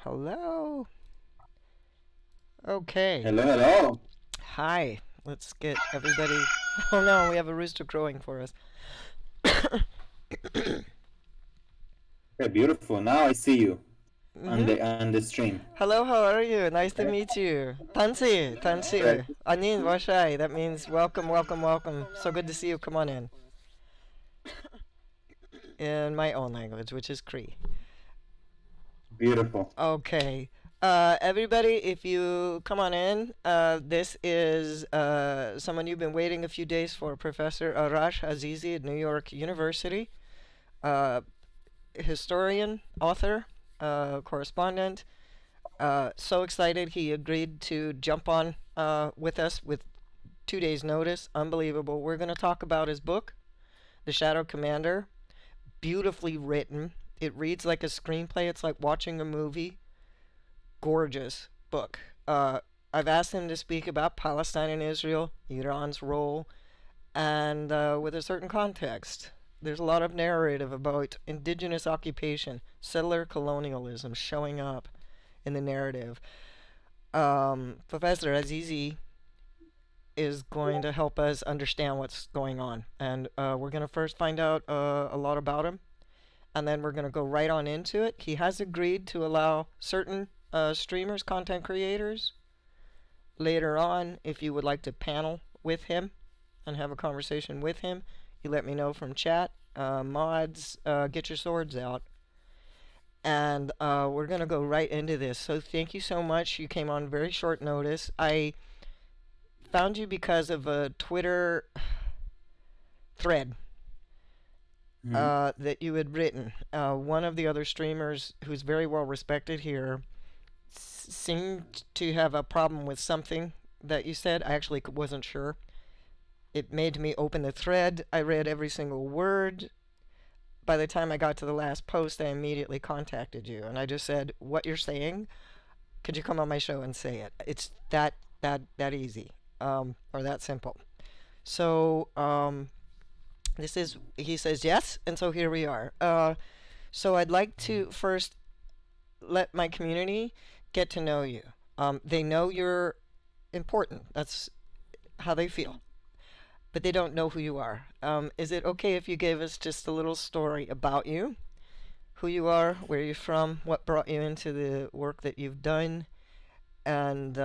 Hello. Okay. Hello, hello. Hi. Let's get everybody. Oh no, we have a rooster crowing for us. Okay, beautiful. Now I see you on Mhm. the stream. Hello, how are you? Nice to Okay. meet you. Tansi, Great. Tansi. Anin Washai. That means welcome, welcome, welcome. So good to see you. Come on in. In my own language, which is Cree. Beautiful. Okay. Everybody, if you come on in, this is someone you've been waiting a few days for, Professor Arash Azizi at New York University. Uh, Historian, author, correspondent. So excited he agreed to jump on with us with 2 days' notice. Unbelievable. We're going to talk about his book, The Shadow Commander. Beautifully written. It reads like a screenplay. It's like watching a movie. Gorgeous book. I've asked him to speak about Palestine and Israel, Iran's role, and with a certain context. There's a lot of narrative about indigenous occupation, settler colonialism showing up in the narrative. Professor Azizi is going to help us understand what's going on. And we're going to first find out a lot about him, and then we're going to go right on into it. He has agreed to allow certain streamers, content creators, later on, if you would like to panel with him and have a conversation with him, you let me know from chat. Mods, get your swords out. And we're going to go right into this. So, thank you so much. You came on very short notice. I found you because of a Twitter thread Hmm. that you had written. One of the other streamers who's very well respected here seemed to have a problem with something that you said. I actually wasn't sure. It made me open the thread. I read every single word. By the time I got to the last post, I immediately contacted you and I just said, "What you're saying? Could you come on my show and say it?" It's that easy, or that simple. So this is he says yes, and so here we are. So I'd like to first let my community get to know you. They know you're important. That's how they feel, but they don't know who you are. Is it okay if you gave us just a little story about you, who you are, where you're from, what brought you into the work that you've done, and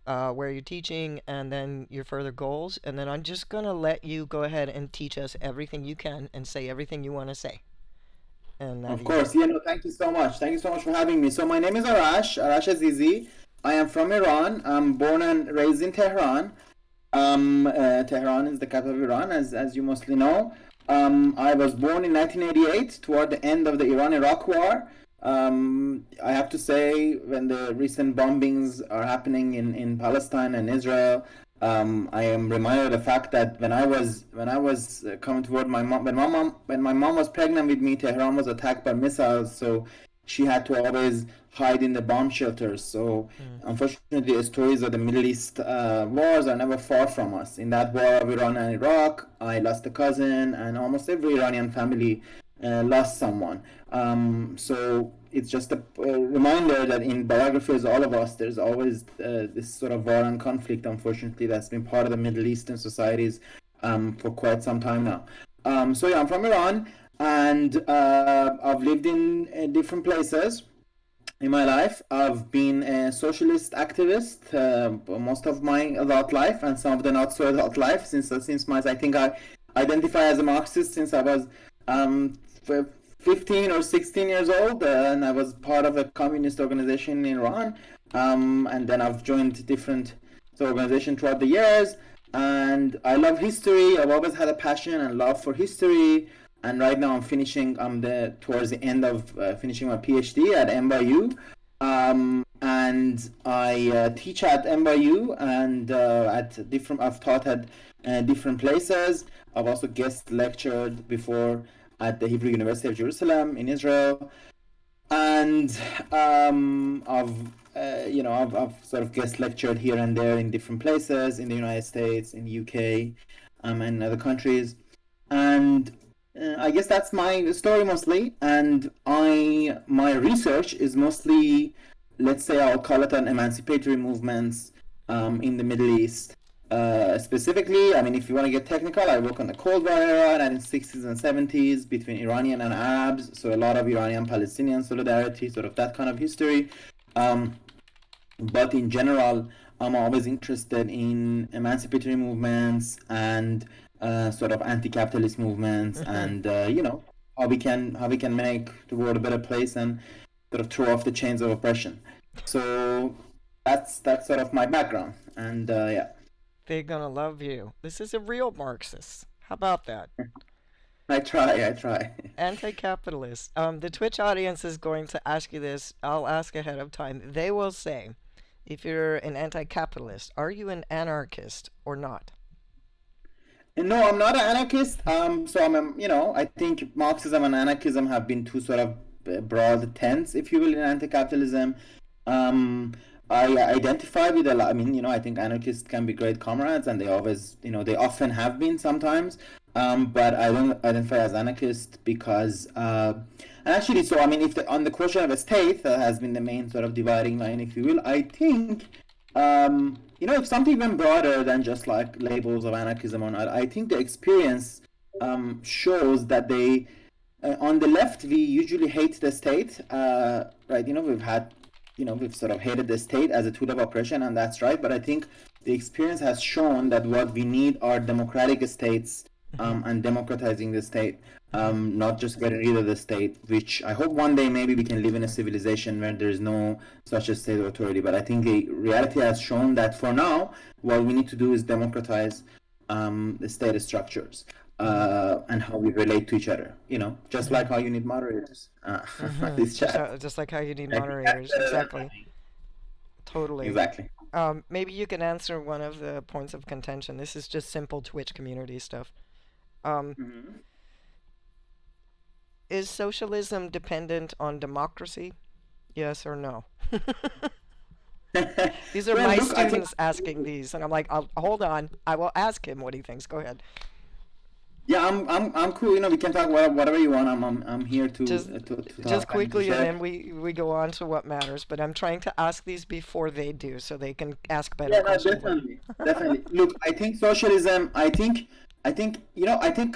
where you're teaching, and then your further goals? And then I'm just going to let you go ahead and teach us everything you can and say everything you want to say. And that Of easy. course. Yeah, no, thank you so much. Thank you so much for having me. So my name is Arash Azizi. I am from Iran. I'm born and raised in Tehran. Tehran is the capital of Iran, as you mostly know. I was born in 1988, toward the end of the Iran-Iraq War. I have to say, when the recent bombings are happening in Palestine and Israel, I am reminded of the fact that when I was coming toward my mom, when my mom was pregnant with me, Tehran was attacked by missiles, so she had to always hide in the bomb shelters. So Mm. unfortunately, the stories of the Middle East wars are never far from us. In that war of Iran and Iraq, I lost a cousin, and almost every Iranian family lost someone. So it's just a reminder that in biographies, all of us, there's always this sort of war and conflict, unfortunately, that's been part of the Middle Eastern societies for quite some time now. So yeah, I'm from Iran, and I've lived in different places in my life. I've been a socialist activist most of my adult life, and some of the not so adult life. Since my I think I identify as a Marxist since I was um, 15 or 16 years old, and I was part of a communist organization in Iran. And then I've joined different organizations throughout the years. And I love history. I've always had a passion and love for history, and right now I'm finishing. I'm the towards the end of finishing my PhD at NYU, and I teach at NYU and at different. I've taught at different places. I've also guest lectured before at the Hebrew University of Jerusalem in Israel, and I've sort of guest lectured here and there in different places in the United States, in the UK, and other countries. And I guess that's my story mostly, and I my research is mostly, let's say, I'll call it an emancipatory movements in the Middle East. Specifically, I mean, if you want to get technical, I work on the Cold War era, 1960s and 70s, between Iranian and Arabs. So a lot of Iranian-Palestinian solidarity, sort of that kind of history. Um, but in general, I'm always interested in emancipatory movements and sort of anti-capitalist movements, and how we can make the world a better place and sort of throw off the chains of oppression. So that's sort of my background, and yeah, They're gonna love you. This is a real Marxist. How about that? I try. Anti-capitalist. The Twitch audience is going to ask you this. I'll ask ahead of time. They will say, if you're an anti-capitalist, are you an anarchist or not? And no, I'm not an anarchist. So I think Marxism and anarchism have been two sort of broad tenets, if you will, in anti-capitalism. Um, I identify with a lot. I mean, I think anarchists can be great comrades, and they always, they often have been sometimes. But I don't identify as anarchist because, and actually, so I mean, if on the question of a state that has been the main sort of dividing line, if you will, I think it's something even broader than just like labels of anarchism or not. I think the experience shows that on the left, we usually hate the state, right? We've sort of hated the state as a tool of oppression, and that's right. But I think the experience has shown that what we need are democratic states, Mm-hmm. and democratizing the state, Mm-hmm. not just getting rid of the state, which I hope one day maybe we can live in a civilization where there is no such a state authority. But I think the reality has shown that for now, what we need to do is democratize the state structures Mm-hmm. and how we relate to each other. Just Mm-hmm. like how you need moderators on Mm-hmm. this chat. Just like how you need I think that's moderators. Exactly. Totally. exactly. Maybe you can answer one of the points of contention. This is just simple Twitch community stuff. Um, Mhm. is socialism dependent on democracy? Yes or no? These are Well, my look, I think. students asking these, and I'm like, hold on. I will ask him what he thinks. Go ahead. Yeah, I'm cool. We can talk whatever you want. I'm here Just to just talk and to quickly, and share. then we go on to what matters. But I'm trying to ask these before they do, so they can ask better Yeah, no, questions later. definitely, definitely. Look, I think socialism. I think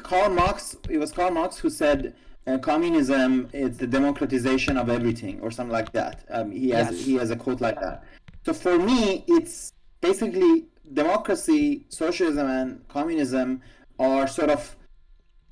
Karl Marx. It was Karl Marx who said communism is the democratization of everything, or something like that. He Yes. has a quote like that. So for me, it's basically democracy, socialism, and communism are sort of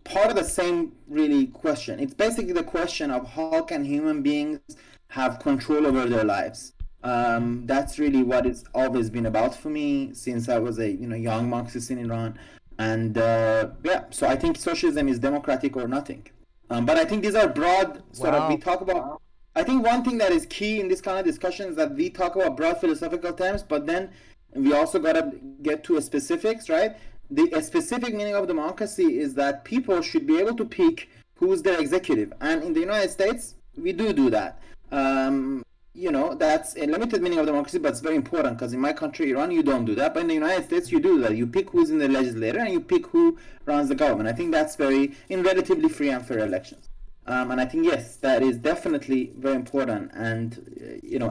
part of the same really question. It's basically the question of how can human beings have control over their lives. Mhm. That's really what it's always been about for me since I was a young Marxist in Iran, and yeah. So I think socialism is democratic or nothing. But I think these are broad sort of we Wow. talk about. I think one thing that is key in this kind of discussion is that we talk about broad philosophical terms, but then we also gotta get to a specifics, right? The a specific meaning of democracy is that people should be able to pick who's their executive, and in the United States, we do that. That's a limited meaning of democracy, but it's very important because in my country, Iran, you don't do that, but in the United States, you do that. You pick who's in the legislature and you pick who runs the government. I think that's very in relatively free and fair elections. And I think yes, that is definitely very important. And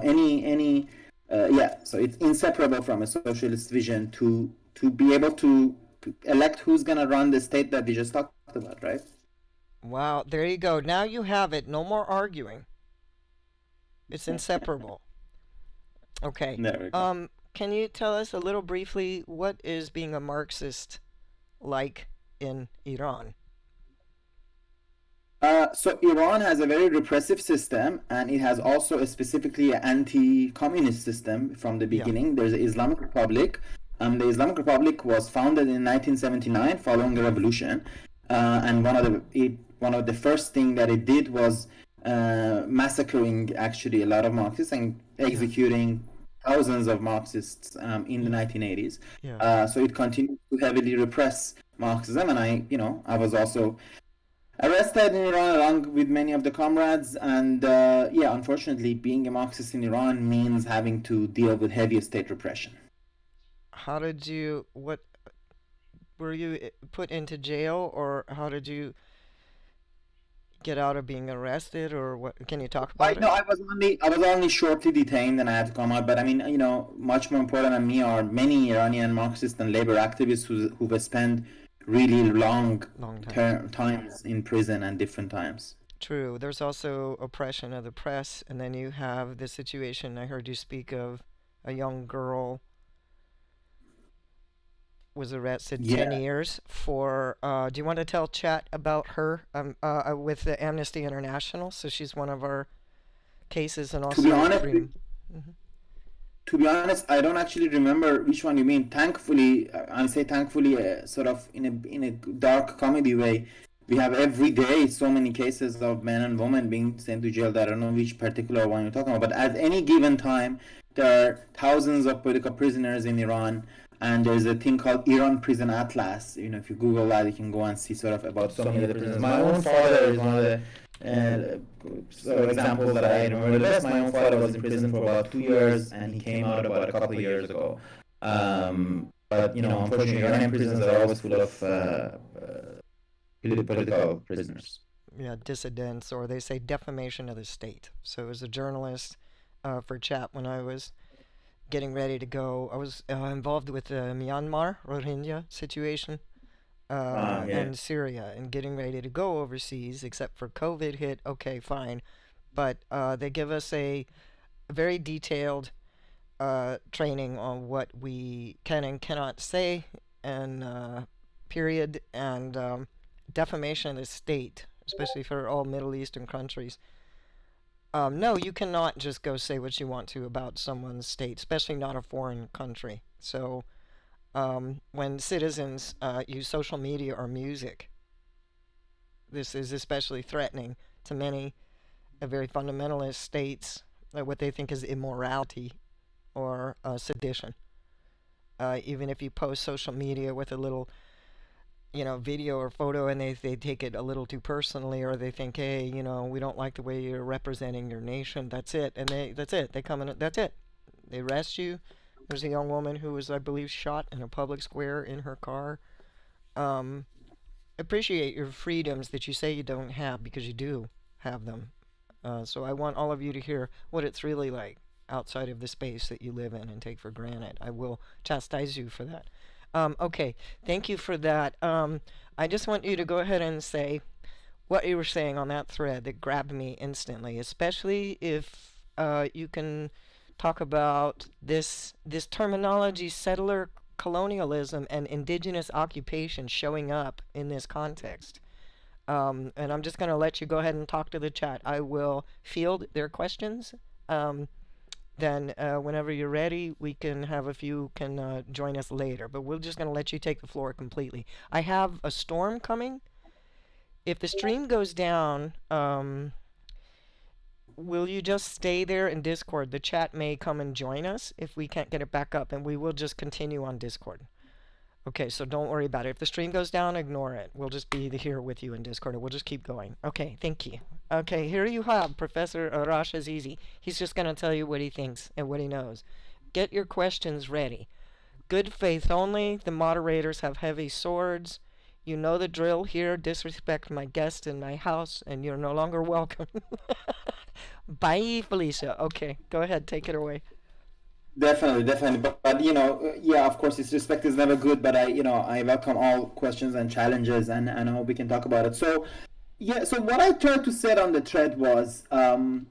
any yeah, so it's inseparable from a socialist vision to be able to elect who's gonna run the state that we just talked about, right? Wow. There you go. Now you have it. No more arguing. It's inseparable. Okay. There we go. Can you tell us a little briefly what is being a Marxist like in Iran? So Iran has a very repressive system, and it has also a specifically anti-communist system from the Yeah. beginning. There's the Islamic Republic. The Islamic Republic was founded in 1979 following the revolution, and one of the first thing that it did was massacring actually a lot of Marxists and Yeah. executing thousands of Marxists in the Yeah. 1980s. Yeah. So it continued to heavily repress Marxism, and I was also arrested in Iran along with many of the comrades. And yeah, unfortunately, being a Marxist in Iran means having to deal with heavy state repression. How did you what were you put into jail or how did you get out of being arrested, or what? Can you talk I about no, it? I was only shortly detained and I had to come out. But I mean, much more important than me are many Iranian Marxist and labor activists who've spent really long Long time. times in prison and different times. True. There's also oppression of the press, and then you have the situation I heard you speak of. A young girl was arrested Yeah. 10 years for. Do you want to tell chat about her? With the Amnesty International. So she's one of our cases, and To be also honest, freedom. Hmm. to be honest, I don't actually remember which one you mean. Thankfully, I say thankfully, sort of in a dark comedy way. We have every day so many cases of men and women being sent to jail that I don't know which particular one you're talking about. But at any given time, there are thousands of political prisoners in Iran, and there's a thing called Iran Prison Atlas. If you Google that, you can go and see sort of about so many of the prisoners. My own father is one of the sort of examples that I remember the best. My own father was in prison for about 2 years, and he came out about a couple of years ago. But unfortunately, Iranian prisons are always full of political prisoners. Yeah, dissidents, or they say defamation of the state. So as a journalist for chat, when I was getting ready to go, I was involved with the Myanmar Rohingya situation Yeah. and Syria, and getting ready to go overseas, except for COVID hit. Okay, fine. But they give us a very detailed training on what we can and cannot say, and period, and defamation of the state, especially for all Middle Eastern countries. No, you cannot just go say what you want to about someone's state, especially not a foreign country. So when citizens use social media or music, this is especially threatening to many very fundamentalist states, what they think is immorality or sedition. Even if you post social media with a little, video or photo, and they take it a little too personally, or they think, hey, we don't like the way you're representing your nation. That's it, and that's it. They come in. That's it. They arrest you. There's a young woman who was, I believe, shot in a public square in her car. Um, Appreciate your freedoms that you say you don't have, because you do have them. So I want all of you to hear what it's really like outside of the space that you live in and take for granted. I will chastise you for that. Okay, thank you for that. I just want you to go ahead and say what you were saying on that thread that grabbed me instantly, especially if you can talk about this terminology, settler colonialism and indigenous occupation, showing up in this context. And I'm just going to let you go ahead and talk to the chat. I will field their questions. Then, whenever you're ready, we can have a few can join us later. But we're just going to let you take the floor completely. I have a storm coming. If the stream goes down, will you just stay there in Discord? The chat may come and join us if we can't get it back up, and we will just continue on Discord. Okay, so don't worry about it. If the stream goes down, ignore it. We'll just be here with you in Discord, and we'll just keep going. Okay, thank you. Okay, here you have Professor Arash Azizi. He's just going to tell you what he thinks and what he knows. Get your questions ready. Good faith only. The moderators have heavy swords. You know the drill here. Disrespect my guest in my house, and you're no longer welcome. Bye, Felicia. Okay, go ahead. Take it away. Definitely, definitely. But yeah, of course, disrespect is never good. But I welcome all questions and challenges, and I hope we can talk about it. So, yeah. So what I tried to say on the thread was, the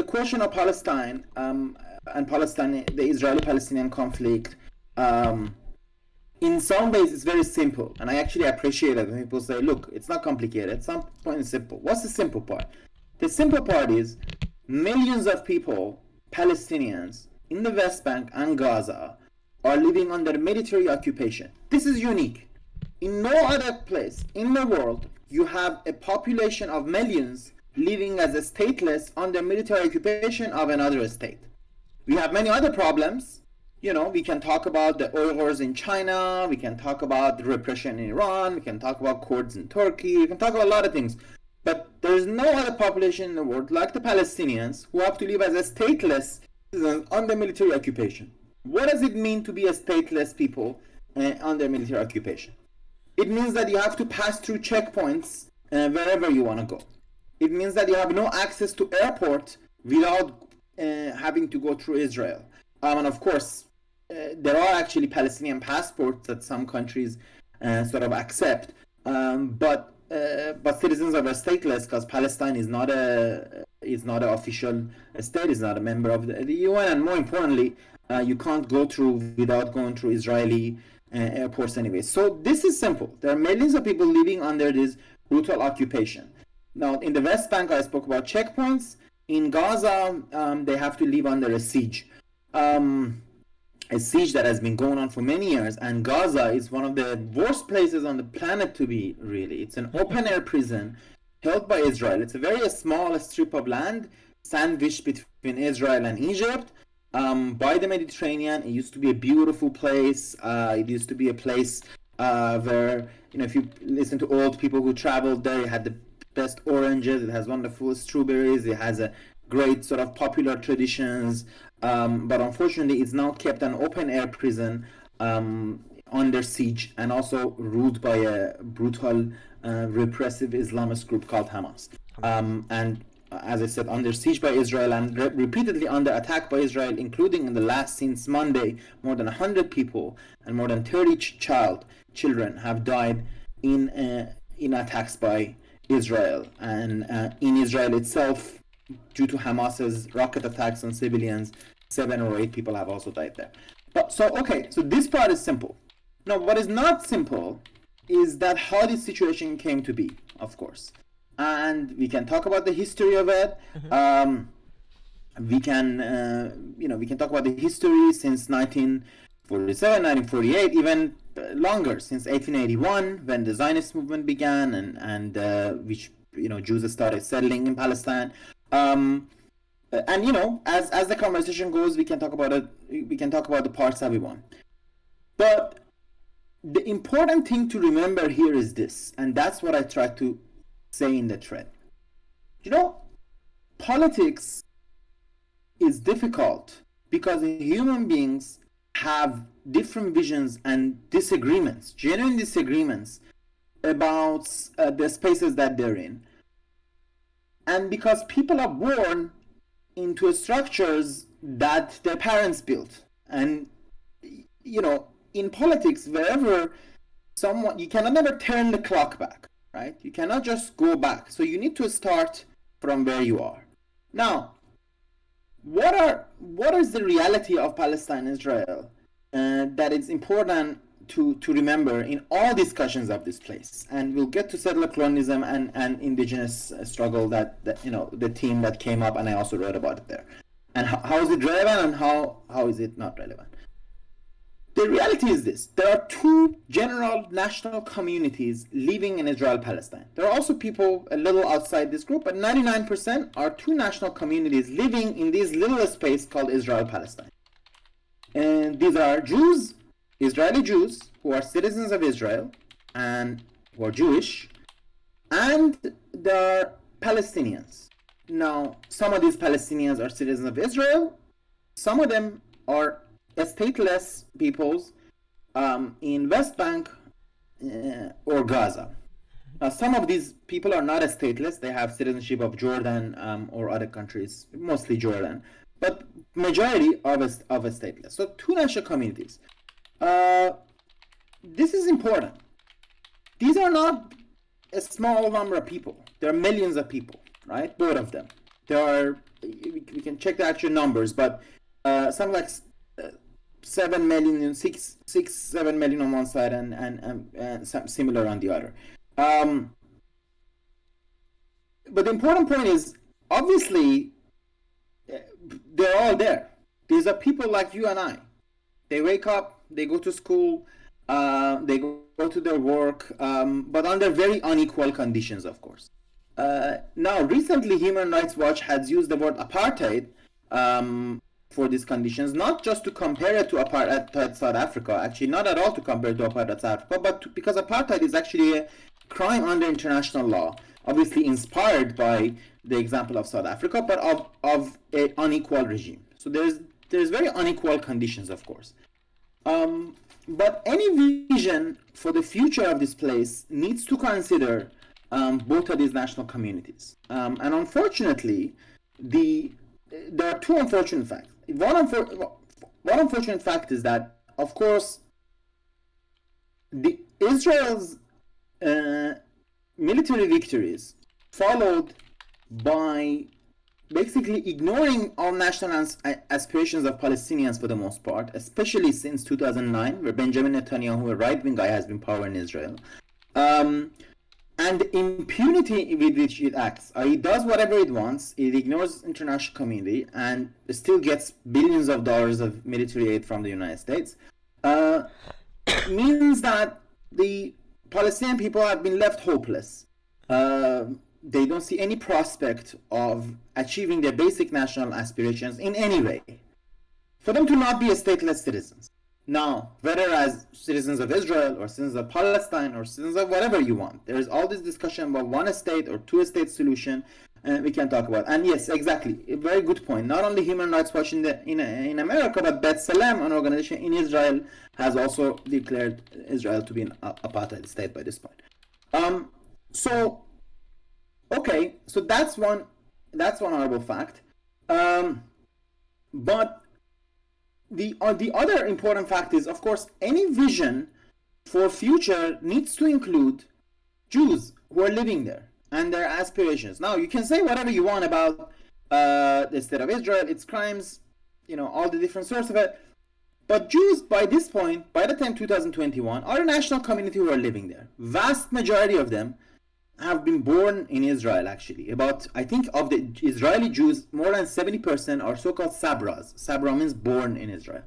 question of Palestine, and Palestine, the Israeli-Palestinian conflict, in some ways, it's very simple, and I actually appreciate it when people say, "Look, it's not complicated. At some point, it's simple." What's the simple part? The simple part is millions of people, Palestinians, in the West Bank and Gaza, are living under military occupation. This is unique. In no other place in the world, you have a population of millions living as a stateless under military occupation of another state. We have many other problems. We can talk about the Uyghurs in China, we can talk about the repression in Iran, we can talk about Kurds in Turkey, we can talk about a lot of things. But there's no other population in the world like the Palestinians who have to live as a stateless citizens under military occupation. What does it mean to be a stateless people under military occupation? It means that you have to pass through checkpoints wherever you want to go. It means that you have no access to airport without having to go through Israel. And of course, there are actually Palestinian passports that some countries sort of accept, but citizens are stateless because Palestine is not an official state, is not a member of the UN, and more importantly, you can't go through without going through Israeli airports anyway. So this is simple. There are millions of people living under this brutal occupation. Now, in the West Bank, I spoke about checkpoints. In Gaza, they have to live under a siege. A siege that has been going on for many years, and Gaza is one of the worst places on the planet to be, really. It's an open-air prison held by Israel. It's a very small strip of land sandwiched between Israel and Egypt by the Mediterranean. It used to be a beautiful place. It used to be a place where, if you listen to old people who traveled there, it had the best oranges, it has wonderful strawberries, it has a great sort of popular traditions, but unfortunately it's now kept an open air prison under siege and also ruled by a brutal repressive Islamist group called Hamas, and as I said, under siege by Israel and repeatedly under attack by Israel, including in the last, since Monday, more than 100 people and more than 30 children have died in attacks by Israel. And in Israel itself, due to Hamas's rocket attacks on civilians, 7 or 8 people have also died there. So this part is simple. Now, what is not simple is that how this situation came to be, of course. And we can talk about the history of it. We can talk about the history since 1947, 1948, even longer, since 1881, when the Zionist movement began, and which Jews started settling in Palestine. And as the conversation goes, we can talk about it. We can talk about the parts that we want. But the important thing to remember here is this, and that's what I try to say in the thread. Politics is difficult because human beings have different visions and disagreements, genuine disagreements about the spaces that they're in. And because people are born into structures that their parents built. And, in politics, wherever you cannot never turn the clock back, right? You cannot just go back. So you need to start from where you are. Now, what is the reality of Palestine and Israel that is important to remember in all discussions of this place? And we'll get to settler colonialism and indigenous struggle that the theme that came up, and I also wrote about it there. And how is it relevant and how is it not relevant? The reality is this: there are two general national communities living in Israel-Palestine. There are also people a little outside this group, but 99% are two national communities living in this little space called Israel-Palestine. And these are Jews, Israeli Jews, who are citizens of Israel and who are Jewish, and there are Palestinians. Now, some of these Palestinians are citizens of Israel, some of them are stateless peoples in West Bank or Gaza. Now, some of these people are not stateless. They have citizenship of Jordan or other countries, mostly Jordan, but majority of stateless. So two national communities. This is important. These are not a small number of people. There are millions of people, right? Both of them. There are, we can check the actual numbers, but something like 7 million, 7 million on one side and some similar on the other. But the important point is, obviously, they're all there. These are people like you and I. They wake up, they go to school, they go to their work, but under very unequal conditions, of course. Now, recently, Human Rights Watch has used the word apartheid for these conditions, not just to compare it to apartheid South Africa, actually not at all to compare it to apartheid South Africa, but because apartheid is actually a crime under international law, obviously inspired by the example of South Africa, but of an unequal regime. So there's very unequal conditions, of course. but any vision for the future of this place needs to consider both of these national communities. And unfortunately, there are two unfortunate facts. One unfortunate fact is that, of course, Israel's military victories followed by basically ignoring all national aspirations of Palestinians for the most part, especially since 2009, where Benjamin Netanyahu, a right-wing guy, has been power in Israel. And the impunity with which it acts, it does whatever it wants, it ignores international community, and still gets billions of dollars of military aid from the United States, means that the Palestinian people have been left hopeless. They don't see any prospect of achieving their basic national aspirations in any way. For them to not be a stateless citizens. Now, whether as citizens of Israel or citizens of Palestine or citizens of whatever you want, there is all this discussion about one state or two state solution we can talk about. And yes, exactly, a very good point. Not only Human Rights Watch in America, but B'Tselem, an organization in Israel, has also declared Israel to be an apartheid state by this point. Okay, so that's one horrible fact. But the other important fact is, of course, any vision for future needs to include Jews who are living there and their aspirations. Now, you can say whatever you want about the state of Israel, its crimes, all the different sorts of it. But Jews, by this point, by the time 2021, are a national community who are living there. Vast majority of them have been born in Israel, actually. I think of the Israeli Jews, more than 70% are so-called Sabras. Sabra means born in Israel.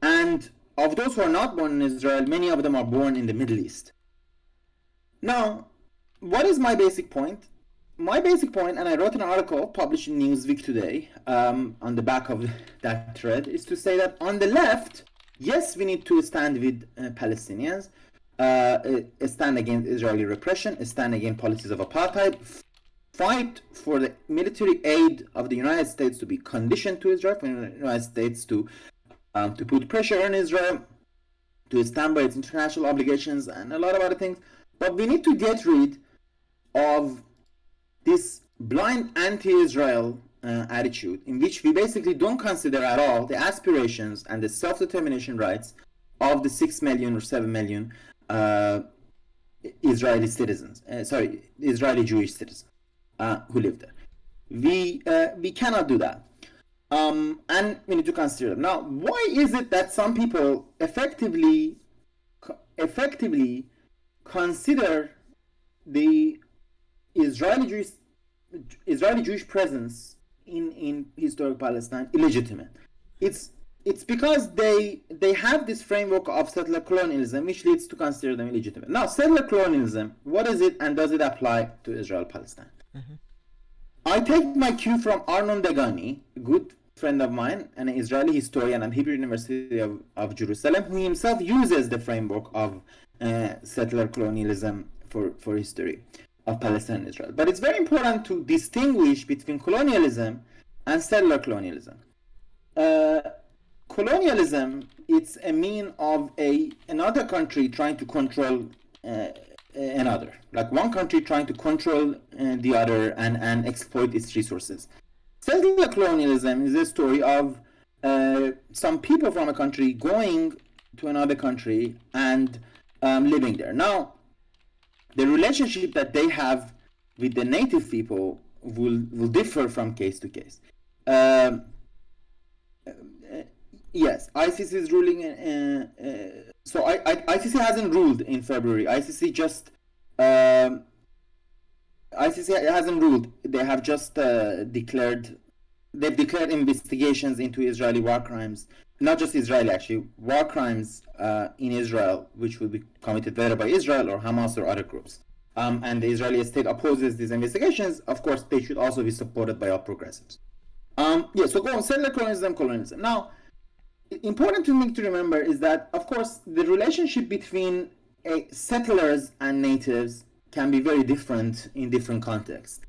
And of those who are not born in Israel, many of them are born in the Middle East. Now, what is my basic point? My basic point, and I wrote an article published in Newsweek today, on the back of that thread, is to say that on the left, yes, we need to stand with Palestinians, stand against Israeli repression, stand against policies of apartheid, fight for the military aid of the United States to be conditioned to Israel, for the United States to put pressure on Israel, to stand by its international obligations, and a lot of other things. But we need to get rid of this blind anti-Israel attitude, in which we basically don't consider at all the aspirations and the self-determination rights of the 6 million or 7 million Israeli citizens, Israeli Jewish citizens who live there. We cannot do that, and we need to consider them. Now, why is it that some people effectively consider the Israeli Jewish presence in historic Palestine illegitimate? It's because they have this framework of settler colonialism, which leads to consider them illegitimate. Now, settler colonialism, what is it, and does it apply to Israel-Palestine? Mm-hmm. I take my cue from Arnon Dagani, a good friend of mine, an Israeli historian at Hebrew University of Jerusalem, who himself uses the framework of settler colonialism for history of Palestine and Israel. But it's very important to distinguish between colonialism and settler colonialism. Colonialism, it's a mean of another country trying to control another, like one country trying to control the other and exploit its resources. Settler colonialism is a story of some people from a country going to another country and living there. Now, the relationship that they have with the native people will differ from case to case. Yes, ICC is ruling. So ICC hasn't ruled in February. ICC hasn't ruled. They have just declared. They've declared investigations into Israeli war crimes. Not just Israeli, actually, war crimes in Israel, which will be committed whether by Israel or Hamas or other groups. And the Israeli state opposes these investigations. Of course, they should also be supported by all progressives. So go on, settler colonialism. Now, important to remember is that, of course, the relationship between settlers and natives can be very different in different contexts.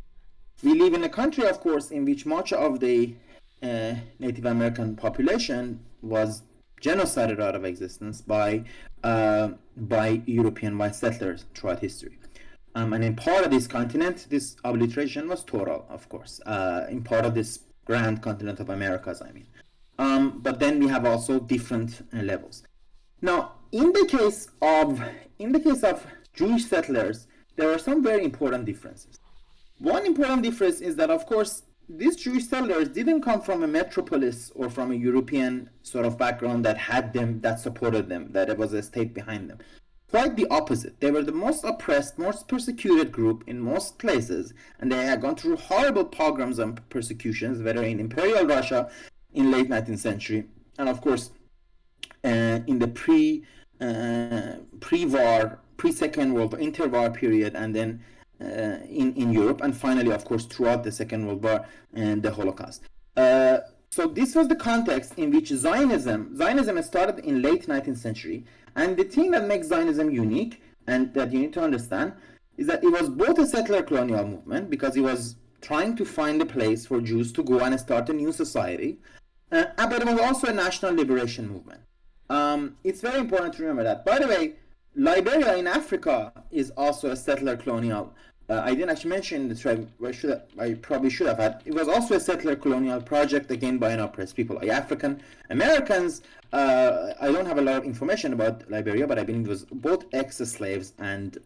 We live in a country, of course, in which much of the Native American population was genocided out of existence by European white settlers throughout history. And in part of this continent, this obliteration was total, of course. In part of this grand continent of Americas, I mean. But then we have also different levels. Now, in the case of Jewish settlers, there are some very important differences. One important difference is that, of course, these Jewish settlers didn't come from a metropolis or from a European sort of background that had them, that supported them, that there was a state behind them. Quite the opposite. They were the most oppressed, most persecuted group in most places, and they had gone through horrible pogroms and persecutions, whether in Imperial Russia in late 19th century, and of course in the pre-war, pre-Second World War, interwar period, and then in Europe, and finally, of course, throughout the Second World War and the Holocaust. So this was the context in which Zionism started in late 19th century, and the thing that makes Zionism unique, and that you need to understand, is that it was both a settler colonial movement, because it was trying to find a place for Jews to go and start a new society, but it was also a national liberation movement. It's very important to remember that. By the way, Liberia in Africa is also a settler colonial. I didn't actually mention the tribe. I probably should have had. It was also a settler colonial project, again by an oppressed people, like African Americans. I don't have a lot of information about Liberia, but I believe it was both ex-slaves and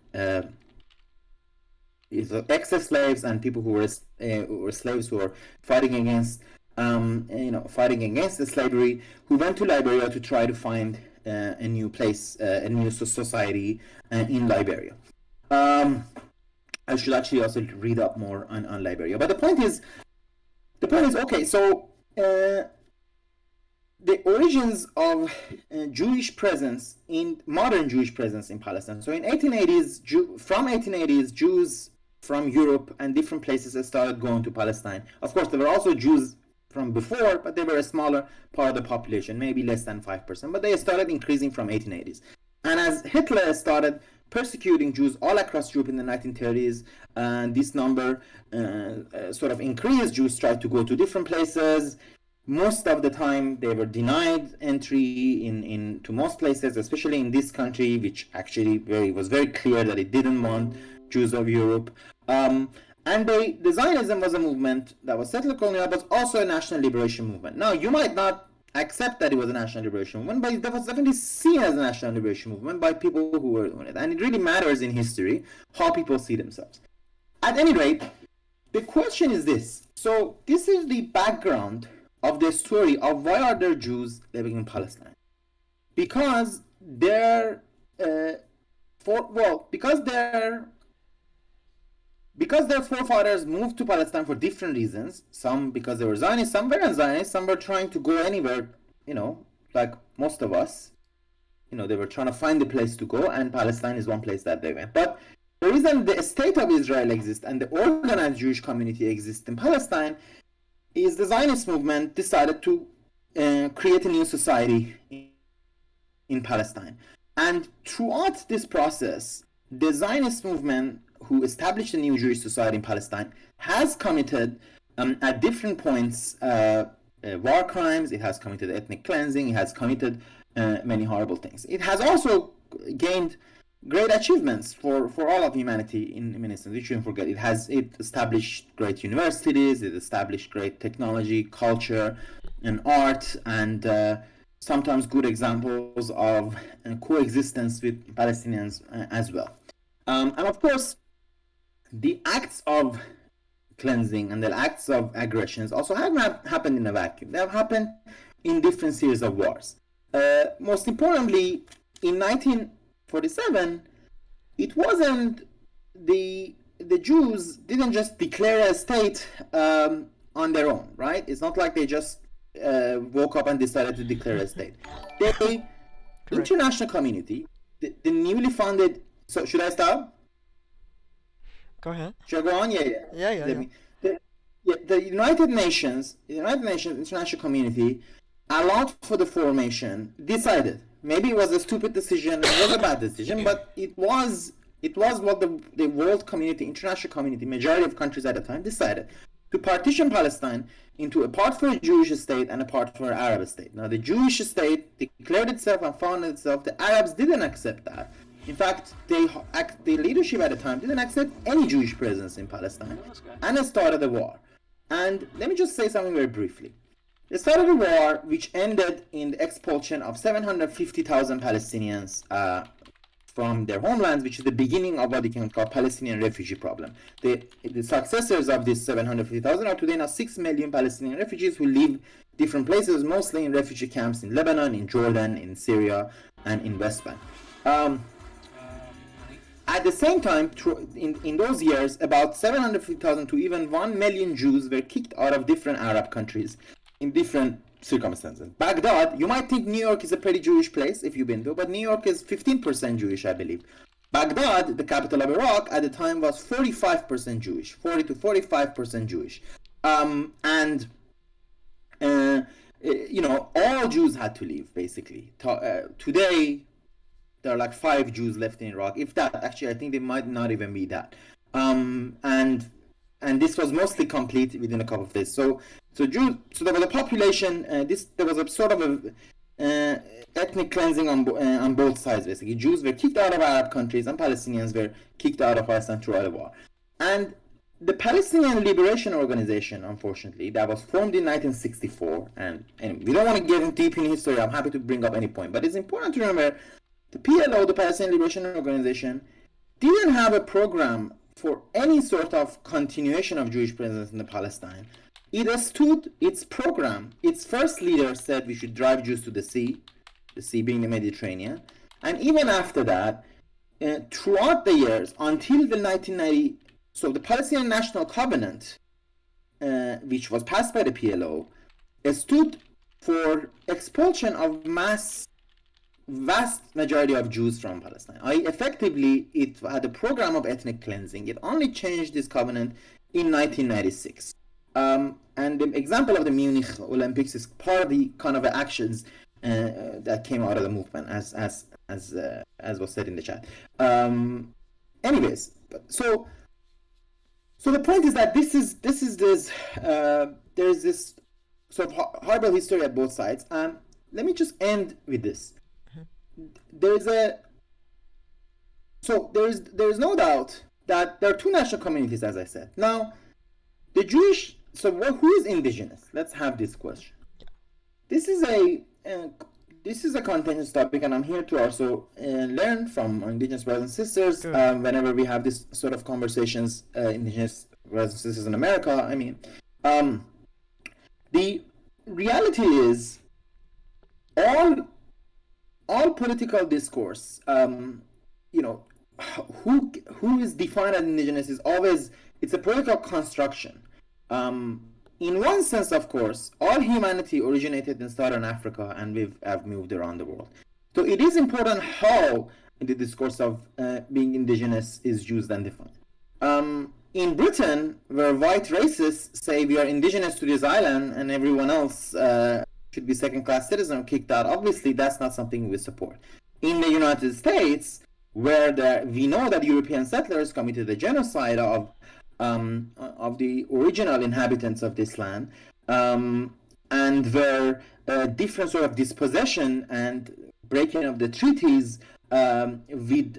people who were slaves who were fighting against the slavery, who went to Liberia to try to find a new place, a new society in Liberia. I should actually also read up more on Liberia. But the point is, okay, so the origins of modern Jewish presence in Palestine. So in 1880s, Jews from Europe and different places started going to Palestine. Of course, there were also Jews from before, but they were a smaller part of the population, maybe less than 5%, but they started increasing from 1880s. And as Hitler started persecuting Jews all across Europe in the 1930s, and this number sort of increased, Jews tried to go to different places. Most of the time they were denied entry into most places, especially in this country, which actually was very clear that it didn't want Jews of Europe. And the Zionism was a movement that was settler colonial, but also a national liberation movement. Now, you might not accept that it was a national liberation movement, but it was definitely seen as a national liberation movement by people who were doing it. And it really matters in history how people see themselves. At any rate, the question is this. So this is the background of the story of why are there Jews living in Palestine? Because because their forefathers moved to Palestine for different reasons, some because they were Zionists, some weren't Zionists, some were trying to go anywhere, like most of us. They were trying to find a place to go, and Palestine is one place that they went. But the reason the state of Israel exists and the organized Jewish community exists in Palestine is the Zionist movement decided to create a new society in Palestine. And throughout this process, the Zionist movement, who established a new Jewish society in Palestine, has committed at different points war crimes. It has committed ethnic cleansing. It has committed many horrible things. It has also gained great achievements for all of humanity in many senses. We shouldn't forget. It established great universities. It established great technology, culture, and art, and sometimes good examples of coexistence with Palestinians as well. And of course, the acts of cleansing and the acts of aggressions also have not happened in a vacuum. They have happened in different series of wars. Most importantly, in 1947, it wasn't the Jews didn't just declare a state on their own, right? It's not like they just woke up and decided to declare a state. The international community, the newly founded. So should I stop? Go ahead. Should I go on? Yeah. The United Nations, international community, allowed for the formation. Decided. Maybe it was a stupid decision. It was a bad decision, but it was what the world community, international community, majority of countries at the time decided to partition Palestine into a part for a Jewish state and a part for an Arab state. Now, the Jewish state declared itself and founded itself. The Arabs didn't accept that. In fact, the leadership at the time didn't accept any Jewish presence in Palestine, and it started a war. And let me just say something very briefly. It started a war which ended in the expulsion of 750,000 Palestinians from their homelands, which is the beginning of what you can call Palestinian refugee problem. The successors of this 750,000 are today now 6 million Palestinian refugees who live different places, mostly in refugee camps in Lebanon, in Jordan, in Syria, and in West Bank. At the same time, in those years, about 750,000 to even 1 million Jews were kicked out of different Arab countries in different circumstances. Baghdad, you might think New York is a pretty Jewish place if you've been to, but New York is 15% Jewish, I believe. Baghdad, the capital of Iraq, at the time was 45% Jewish, 40 to 45% Jewish. All Jews had to leave, basically. Today, there are like 5 Jews left in Iraq, if that. Actually, I think they might not even be that. And this was mostly complete within a couple of days. So there was a population. There was a sort of a ethnic cleansing on both sides. Basically, Jews were kicked out of Arab countries, and Palestinians were kicked out of Palestine throughout the war. And the Palestinian Liberation Organization, unfortunately, that was formed in 1964. And we don't want to get deep in history. I'm happy to bring up any point, but it's important to remember the PLO, the Palestinian Liberation Organization, didn't have a program for any sort of continuation of Jewish presence in the Palestine. It stood its program. Its first leader said we should drive Jews to the sea being the Mediterranean. And even after that, throughout the years, until the 1990, so the Palestinian National Covenant, which was passed by the PLO, stood for expulsion of vast majority of Jews from Palestine. Effectively, it had a program of ethnic cleansing. It only changed this covenant in 1996. And the example of the Munich Olympics is part of the kind of actions that came out of the movement, as was said in the chat. Anyways, so the point is that there's this sort of horrible history at both sides. And let me just end with this. There's no doubt that there are 2 national communities, as I said. Now, the Jewish. So, who is indigenous? Let's have this question. This is a contentious topic, and I'm here to also learn from indigenous brothers and sisters whenever we have this sort of conversations. Indigenous brothers and sisters in America. I mean, the reality is all political discourse, who is defined as indigenous is always, it's a political construction. In one sense, of course, all humanity originated in Southern Africa, and have moved around the world. So it is important how the discourse of being indigenous is used and defined. In Britain, where white racists say we are indigenous to this island and everyone else should be second-class citizen or kicked out, obviously that's not something we support. In the United States, where we know that European settlers committed a genocide of the original inhabitants of this land, and where different sort of dispossession and breaking of the treaties with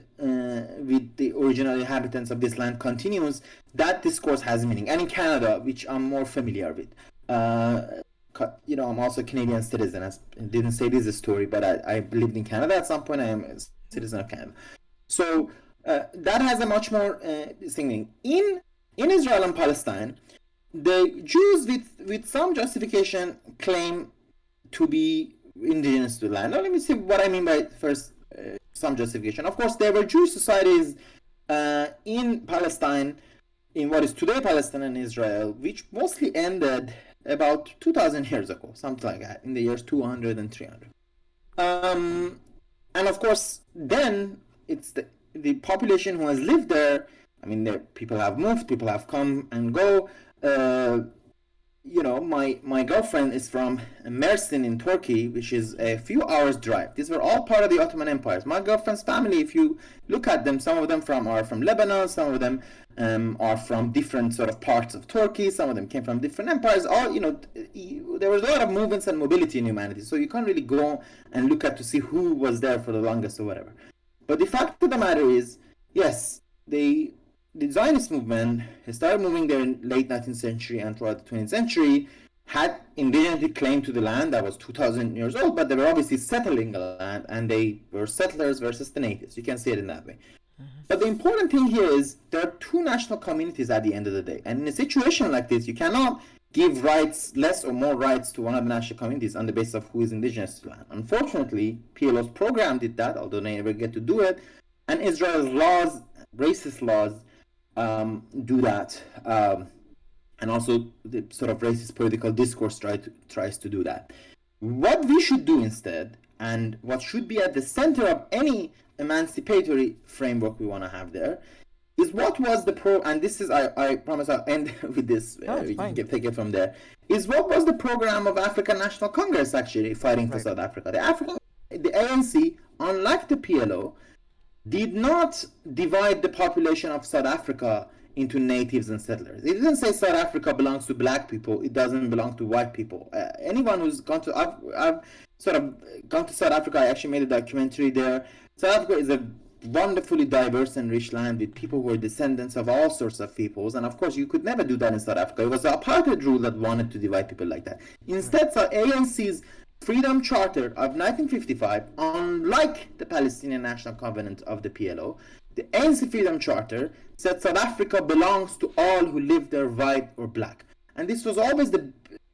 the original inhabitants of this land continues, that discourse has meaning. And in Canada, which I'm more familiar with, I'm also a Canadian citizen. I didn't say this is a story, but I lived in Canada at some point. I am a citizen of Canada. So that has a much more thing. In Israel and Palestine, the Jews with some justification claim to be indigenous to the land. Now, let me see what I mean by first some justification. Of course, there were Jewish societies in Palestine, in what is today Palestine and Israel, which mostly ended about 2,000 years ago, something like that, in the years 200 and 300. And of course, then it's the population who has lived there. I mean, people have moved, people have come and go. my girlfriend is from Mersin in Turkey, which is a few hours drive. These were all part of the Ottoman Empires. My girlfriend's family, if you look at them, some of them are from Lebanon, some of them are from different sort of parts of Turkey, some of them came from different empires. There was a lot of movements and mobility in humanity, so you can't really go and look at to see who was there for the longest or whatever. But the fact of the matter is, yes, the Zionist movement started moving there in late 19th century and throughout the 20th century, had indigenously claim to the land that was 2,000 years old, but they were obviously settling the land, and they were settlers versus the natives. You can see it in that way. But the important thing here is there are two national communities at the end of the day. And in a situation like this, you cannot give rights, less or more rights to one of the national communities on the basis of who is indigenous to the land. Unfortunately, PLO's program did that, although they never get to do it. And Israel's laws, racist laws, do that. And also the sort of racist political discourse tries to do that. What we should do instead, and what should be at the center of any emancipatory framework we want to have there, is what was the and this is, I promise I'll end with this, No, it's you can fine. take it from there, is what was the program of African National Congress actually fighting for Right. South Africa. The ANC, unlike the PLO, did not divide the population of South Africa into natives and settlers. It didn't say South Africa belongs to black people, it doesn't belong to white people. Anyone who's gone to, I've sort of gone to South Africa, I actually made a documentary there. South Africa is a wonderfully diverse and rich land with people who are descendants of all sorts of peoples, and of course you could never do that in South Africa. It was the apartheid rule that wanted to divide people like that. Right. Instead, so ANC's Freedom Charter of 1955, unlike the Palestinian National Covenant of the PLO, the ANC Freedom Charter said South Africa belongs to all who live there, white or black. And this was always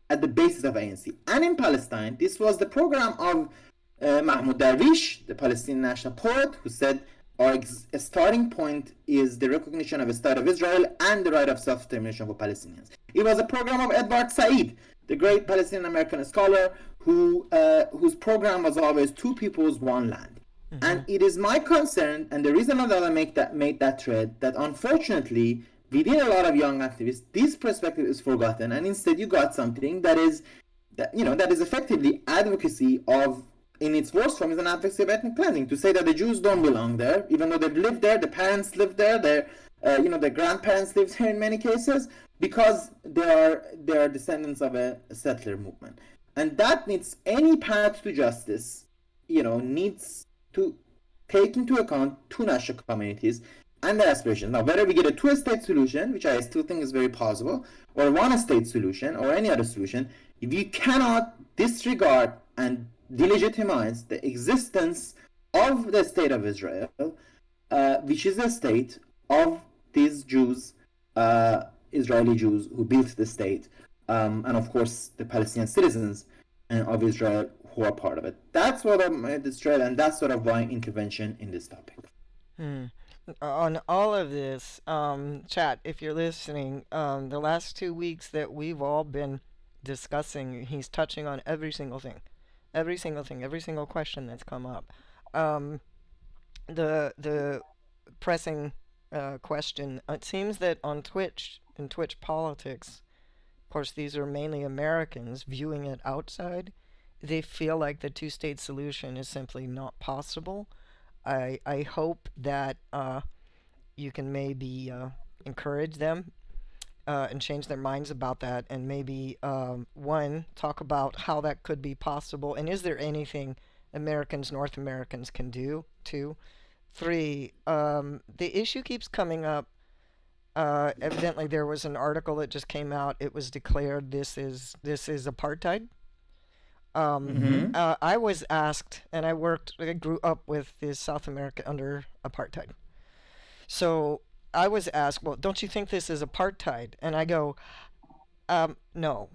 at the basis of ANC. And in Palestine, this was the program of Mahmoud Darwish, the Palestinian national poet, who said our starting point is the recognition of a state of Israel and the right of self-determination for Palestinians. It was a program of Edward Said, the great Palestinian American scholar, whose program was always two peoples, one land. Mm-hmm. And it is my concern, and the reason that I made that thread, that unfortunately within a lot of young activists, this perspective is forgotten, and instead you got something that is effectively advocacy of, in its worst form, is an advocacy of ethnic cleansing. To say that the Jews don't belong there, even though they've lived there, the parents lived there, their grandparents lived here in many cases, because they are descendants of a settler movement, and that needs any path to justice, needs to take into account two national communities and their aspirations. Now, whether we get a two-state solution, which I still think is very possible, or a one-state solution, or any other solution, we cannot disregard and delegitimize the existence of the state of Israel, which is a state of these Jews, Israeli Jews who built the state, and of course the Palestinian citizens of Israel who are part of it. That's what I'm destroyed, and that's sort of why intervention in this topic. Hmm. On all of this, chat, if you're listening, the last 2 weeks that we've all been discussing, he's touching on every single thing, every single thing, every single question that's come up. Um, the pressing question. It seems that on Twitch, in Twitch politics, of course, these are mainly Americans viewing it outside. They feel like the two-state solution is simply not possible. I hope that you can maybe encourage them and change their minds about that, and maybe one, talk about how that could be possible, and is there anything Americans, North Americans can do? Two, three, the issue keeps coming up. Evidently, there was an article that just came out. It was declared this is apartheid. Mm-hmm. I was asked, and I grew up with the South America under apartheid. So I was asked, well, don't you think this is apartheid? And I go, no,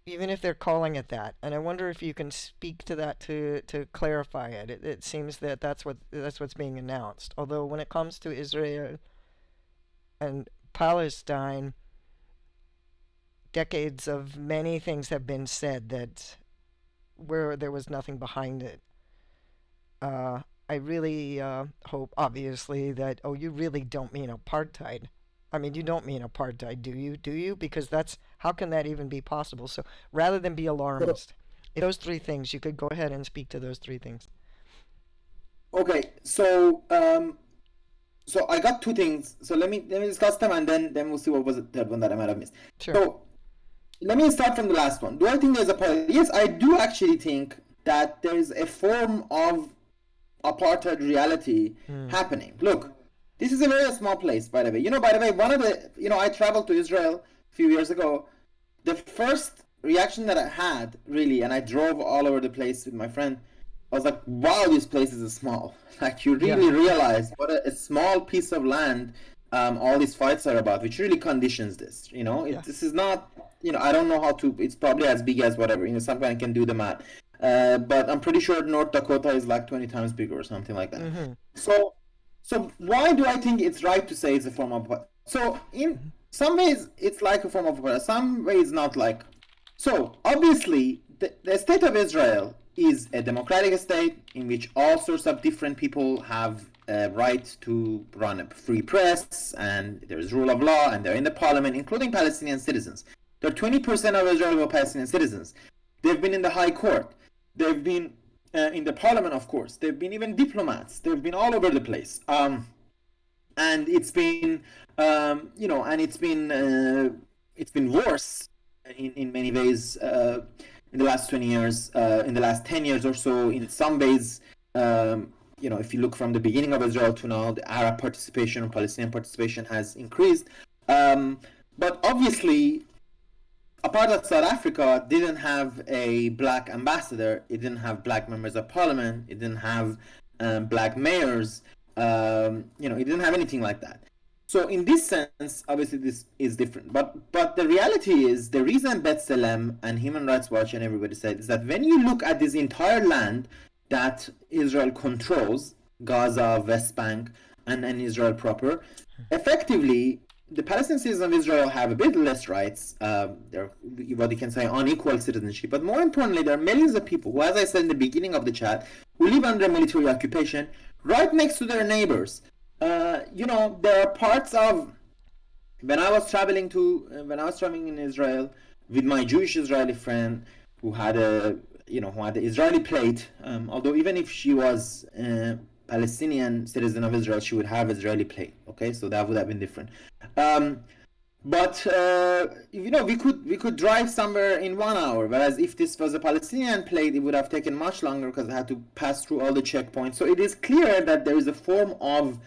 even if they're calling it that. And I wonder if you can speak to that to clarify it. It seems that that's what's being announced. Although when it comes to Israel and Palestine, decades of many things have been said that where there was nothing behind it. I really hope, obviously, that, oh, you really don't mean apartheid. I mean, you don't mean apartheid, do you? Do you? Because that's how can that even be possible? So rather than be So, alarmist, those three things, you could go ahead and speak to those three things. okay, so I got two things. So let me discuss them, and then we'll see what was the third one that I might have missed. Sure. So let me start from the last one. Do I think there's apartheid? Yes, I do actually think that there is a form of apartheid reality Hmm. happening. Look, this is a very small place, by the way. By the way, one of the, I traveled to Israel a few years ago. The first reaction that I had, really, and I drove all over the place with my friend, I was like, wow, this place is small. Like, you Yeah. really realize what a small piece of land all these fights are about, which really conditions this. Yeah. This is not, I don't know how to, it's probably as big as whatever, someone can do the math. But I'm pretty sure North Dakota is like 20 times bigger or something like that. Mm-hmm. So, so why do I think it's right to say it's a form of apartheid? So in Mm-hmm. some ways it's like a form of apartheid, some ways not like. So obviously the state of Israel is a democratic state in which all sorts of different people have a right to run a free press, and there is rule of law, and they're in the parliament, including Palestinian citizens. There are 20% of Israeli Palestinian citizens. They've been in the high court. They've been in the parliament, of course. They've been even diplomats. They've been all over the place. And it's been, and it's been worse in many ways in the last 20 years, in the last 10 years or so. In some ways, if you look from the beginning of Israel to now, the Arab participation and Palestinian participation has increased. But obviously, apartheid South Africa didn't have a black ambassador. It didn't have black members of parliament. It didn't have black mayors. It didn't have anything like that. So in this sense, obviously this is different. But the reality is, the reason B'Tselem and Human Rights Watch and everybody said is that when you look at this entire land that Israel controls, Gaza, West Bank, and Israel proper, effectively the Palestinian citizens of Israel have a bit less rights. They're what you can say unequal citizenship. But more importantly, there are millions of people who, as I said in the beginning of the chat, who live under military occupation right next to their neighbors. There are parts of when I was traveling in Israel with my Jewish Israeli friend who had the Israeli plate. Although even if she was Palestinian citizen of Israel, she would have Israeli plate. Okay, so that would have been different. But we could drive somewhere in 1 hour, whereas if this was a Palestinian plate, it would have taken much longer because it had to pass through all the checkpoints. So it is clear that there is a form of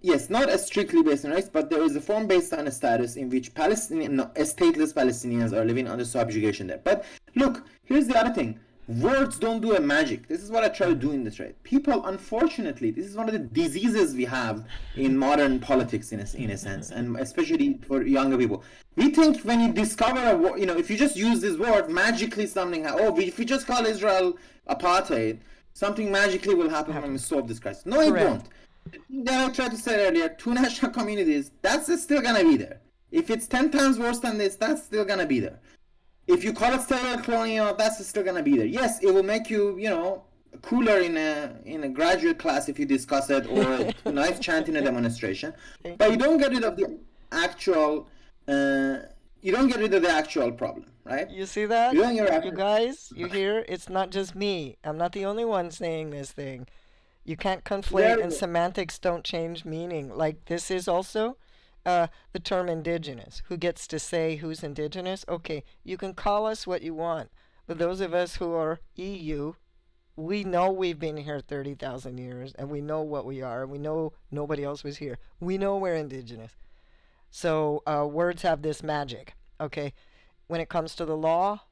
yes, not a strictly based on race, but there is a form based on a status in which stateless Palestinians are living under subjugation there. But look, here's the other thing. Words don't do a magic. This is what I try to do in this trade. People, unfortunately, this is one of the diseases we have in modern politics, in a sense, and especially for younger people. We think when you discover a word, if you just use this word, magically something. If we just call Israel apartheid, something magically will happen when we solve this crisis. No, it won't. That I tried to say earlier, two national communities, that's still gonna be there. If it's 10 times worse than this, that's still gonna be there. If you call it sterile colonial, that's still gonna be there. Yes, it will make you, cooler in a graduate class if you discuss it, or a nice chant in a demonstration. But you don't get rid of the actual. You don't get rid of the actual problem, right? You see that? You don't get You guys, you hear? It's not just me. I'm not the only one saying this thing. You can't conflate, and semantics don't change meaning. Like, this is also the term indigenous. Who gets to say who's indigenous? Okay, you can call us what you want, but those of us who are EU, we know we've been here 30,000 years, and we know what we are, and we know nobody else was here. We know we're indigenous. So words have this magic, okay? When it comes to the law,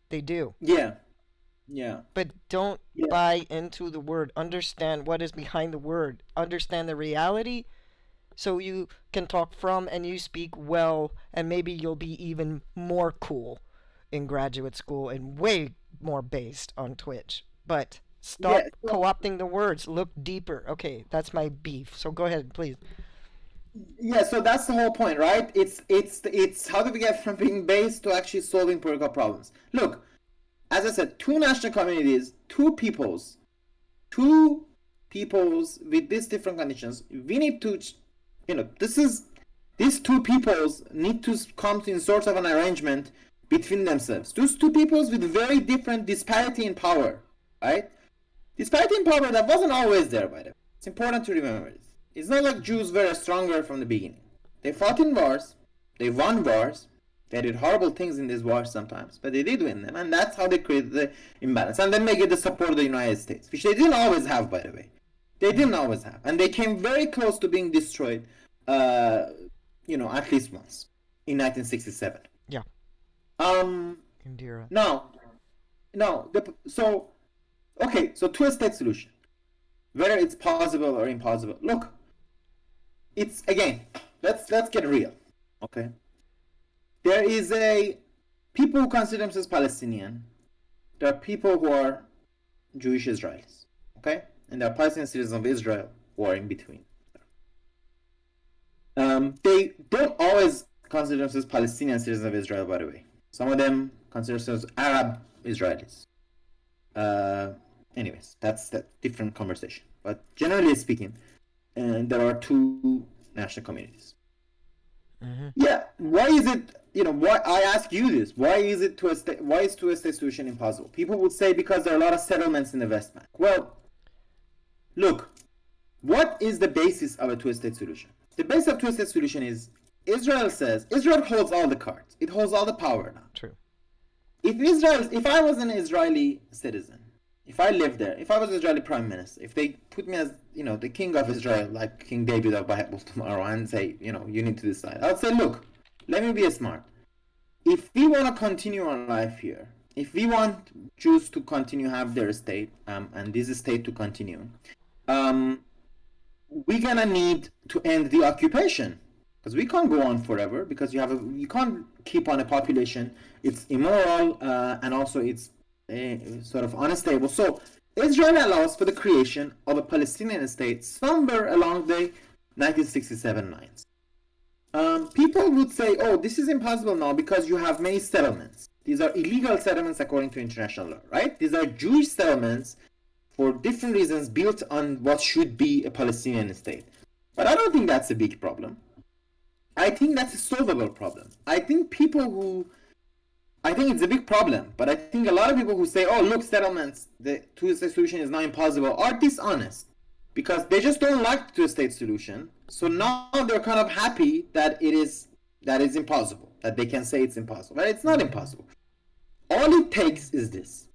they do. Yeah. Yeah. But don't buy into the word. Understand what is behind the word. Understand the reality so you can talk from and you speak well, and maybe you'll be even more cool in graduate school and way more based on Twitch. But stop co-opting the words. Look deeper. Okay, that's my beef. So go ahead, please. Yeah, so that's the whole point, right? It's how do we get from being based to actually solving political problems? Look, as I said, two national communities, two peoples, two peoples with these different conditions, we need to, these two peoples need to come to in sort of an arrangement between themselves. Those two peoples with very different disparity in power, right? Disparity in power that wasn't always there, by the way. It's important to remember this. It's not like Jews were stronger from the beginning. They fought in wars, they won wars, they did horrible things in these wars sometimes, but they did win them, and that's how they created the imbalance. And then they get the support of the United States, which they didn't always have, by the way. They didn't always have, and they came very close to being destroyed, at least once in 1967. Yeah. Indira. So two-state solution, whether it's possible or impossible. Look, it's again. Let's get real, okay? There is people who consider themselves Palestinian. There are people who are Jewish Israelis, okay? And there are Palestinian citizens of Israel who are in between. They don't always consider themselves Palestinian citizens of Israel, by the way. Some of them consider themselves Arab Israelis. Anyways, that's a different conversation. But generally speaking, there are two national communities. Mm-hmm. Yeah, why is it? Why I ask you this? Why is two-state solution impossible? People would say because there are a lot of settlements in the West Bank. Well, look, what is the basis of a two-state solution? The basis of two-state solution is Israel holds all the cards. It holds all the power now. True. If I was an Israeli citizen, if I lived there, if I was an Israeli prime minister, if they put me as, the king of Israel, like King David of Bible tomorrow, and say, you need to decide, I'd say, look, let me be smart. If we want to continue our life here, if we want Jews to continue have their state, and this state to continue, we're gonna need to end the occupation, because we can't go on forever, because you can't keep on a population. It's immoral, and also it's sort of unstable. So Israel allows for the creation of a Palestinian state somewhere along the 1967 lines. People would say, oh, this is impossible now because you have many settlements. These are illegal settlements according to international law, right? These are Jewish settlements for different reasons built on what should be a Palestinian state. But I don't think that's a big problem. I think that's a solvable problem. I think it's a big problem, but I think a lot of people who say, oh, look, settlements, the two-state solution is not impossible, are dishonest. Because they just don't like the two-state solution. So now they're kind of happy that it's impossible, that they can say it's impossible. But it's not impossible. All it takes is this.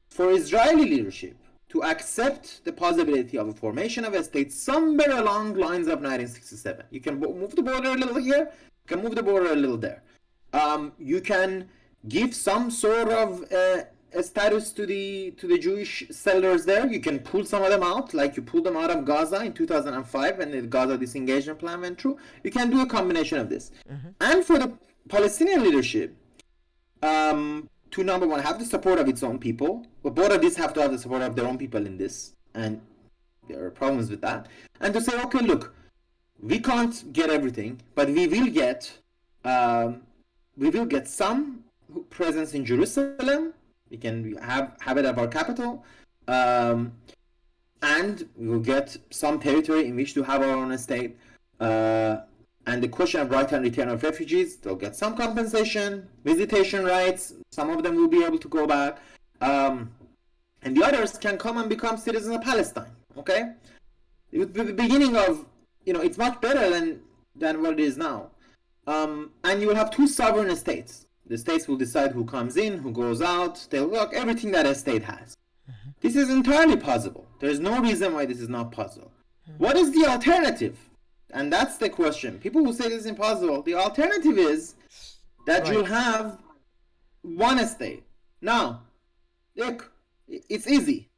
For Israeli leadership to accept the possibility of a formation of a state somewhere along lines of 1967. You can move the border a little here, you can move the border a little there. You can give some sort of a status to the Jewish settlers there. You can pull some of them out, like you pulled them out of Gaza in 2005 when the Gaza disengagement plan went through. You can do a combination of this. Mm-hmm. And for the Palestinian leadership, to number one, have the support of its own people. But both of these have to have the support of their own people in this, and there are problems with that. And to say, okay, look, we can't get everything, but we will get some presence in Jerusalem. We can have it at our capital, and we will get some territory in which to have our own state. And the question of right and return of refugees, they'll get some compensation, visitation rights. Some of them will be able to go back, and the others can come and become citizens of Palestine. Okay, it would be the beginning of, it's much better than what it is now. And you will have two sovereign states. The states will decide who comes in, who goes out. They'll look everything that a state has. Mm-hmm. This is entirely possible. There's no reason why this is not possible. Mm-hmm. What is the alternative? And that's the question. People who say this is impossible, the alternative is that you'll have one state. Now, look, it's easy.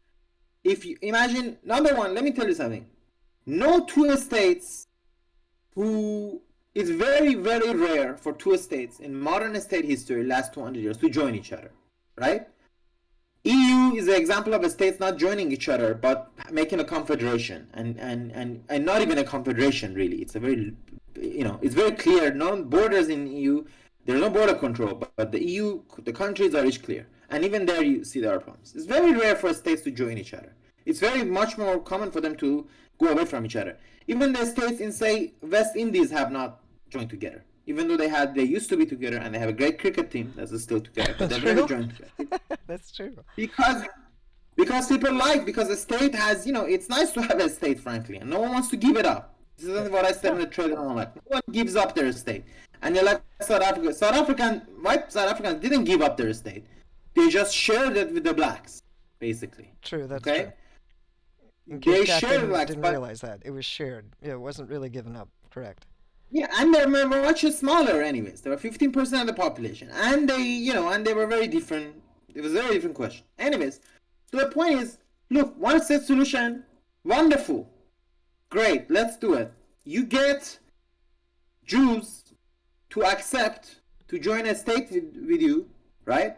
If you imagine, number one, let me tell you something. No two states it's very, very rare for two states in modern state history, last 200 years, to join each other, right? EU is an example of a states not joining each other, but making a confederation, and not even a confederation, really. It's a very, it's very clear. No borders in EU. There's no border control, but the EU, the countries are each clear. And even there, you see there are problems. It's very rare for states to join each other. It's very much more common for them to go away from each other. Even the states in, say, West Indies have not joined together. Even though they used to be together and they have a great cricket team that's still together, but they've never True. joined together That's true. because people like, because the state has, it's nice to have a state, frankly, and no one wants to give it up. This is what I said in No. the trade and all that. No one gives up their state. And you're like South Africa. White South Africans didn't give up their state. They just shared it with the blacks, basically. True. That's true. Okay? In case They Jack shared didn't blacks, didn't but realize that it was shared. Yeah, it wasn't really given up. Correct. yeah, and they're much smaller anyways. They were 15% of the population. And they were very different. It was a very different question. Anyways, so the point is, look, one state solution, wonderful. Great, let's do it. You get Jews to accept to join a state with you, right?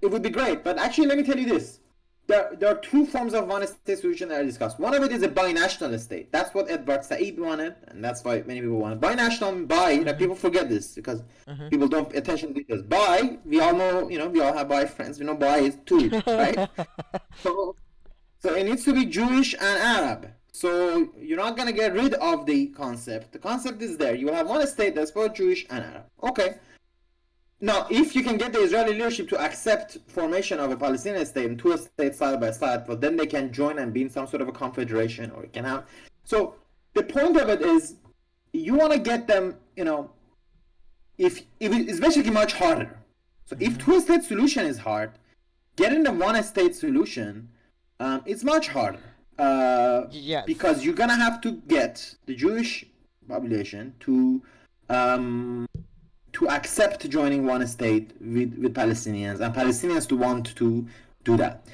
It would be great. But actually, let me tell you this. There are two forms of one state solution that are discussed. One of it is a binational state. That's what Edward Said wanted, and that's why many people want it. Binational, like people forget this because people don't pay attention to this. We all know, we all have bi friends. We know bi is two, right? So it needs to be Jewish and Arab. So you're not gonna get rid of the concept. The concept is there. You have one state that's both Jewish and Arab. Okay. Now, if you can get the Israeli leadership to accept formation of a Palestinian state and two states side by side, well, then they can join and be in some sort of a confederation, or it can have. So the point of it is, you want to get them. If it's basically much harder. So if two-state solution is hard, getting the one-state solution, it's much harder. Yes. Because you're gonna have to get the Jewish population to accept joining one state with Palestinians, and Palestinians to want to do that.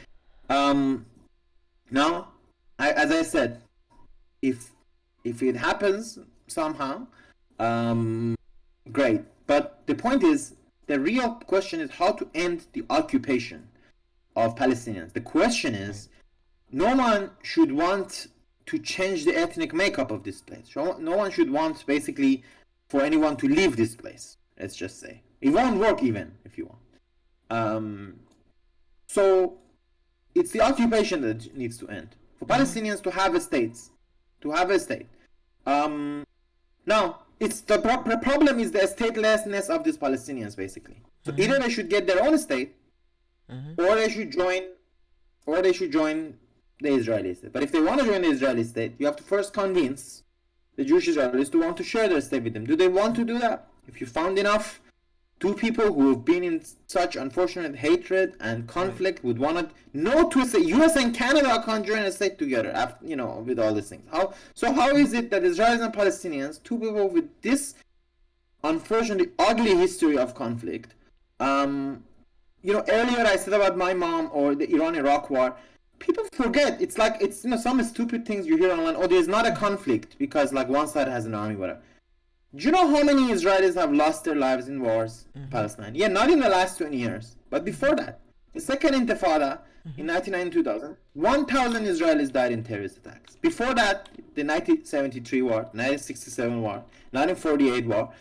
Now, as I said, if it happens somehow, great. But the point is, the real question is how to end the occupation of Palestinians. The question is, no one should want to change the ethnic makeup of this place. No one should want, basically, for anyone to leave this place. Let's just say it won't work even if you want. So it's the occupation that needs to end. For Palestinians to have a state, now it's the problem is the statelessness of these Palestinians, basically. So either they should get their own state, or they should join the Israeli state. But if they want to join the Israeli state, you have to first convince the Jewish Israelis to want to share their state with them. Do they want to do that? If you found enough two people who have been in such unfortunate hatred and conflict would want to no to say US and Canada can't join a state together after, with all these things. How is it that Israelis and Palestinians, two people with this unfortunately ugly history of conflict, earlier I said about my mom or the Iran-Iraq war, people forget. It's like, some stupid things you hear online. Oh, there's not a conflict because like one side has an army, whatever. Do you know how many Israelis have lost their lives in wars in Palestine? Yeah, not in the last 20 years, but before that. The second Intifada in 1999 2000, 1,000 Israelis died in terrorist attacks. Before that, the 1973 war, 1967 war, 1948 war,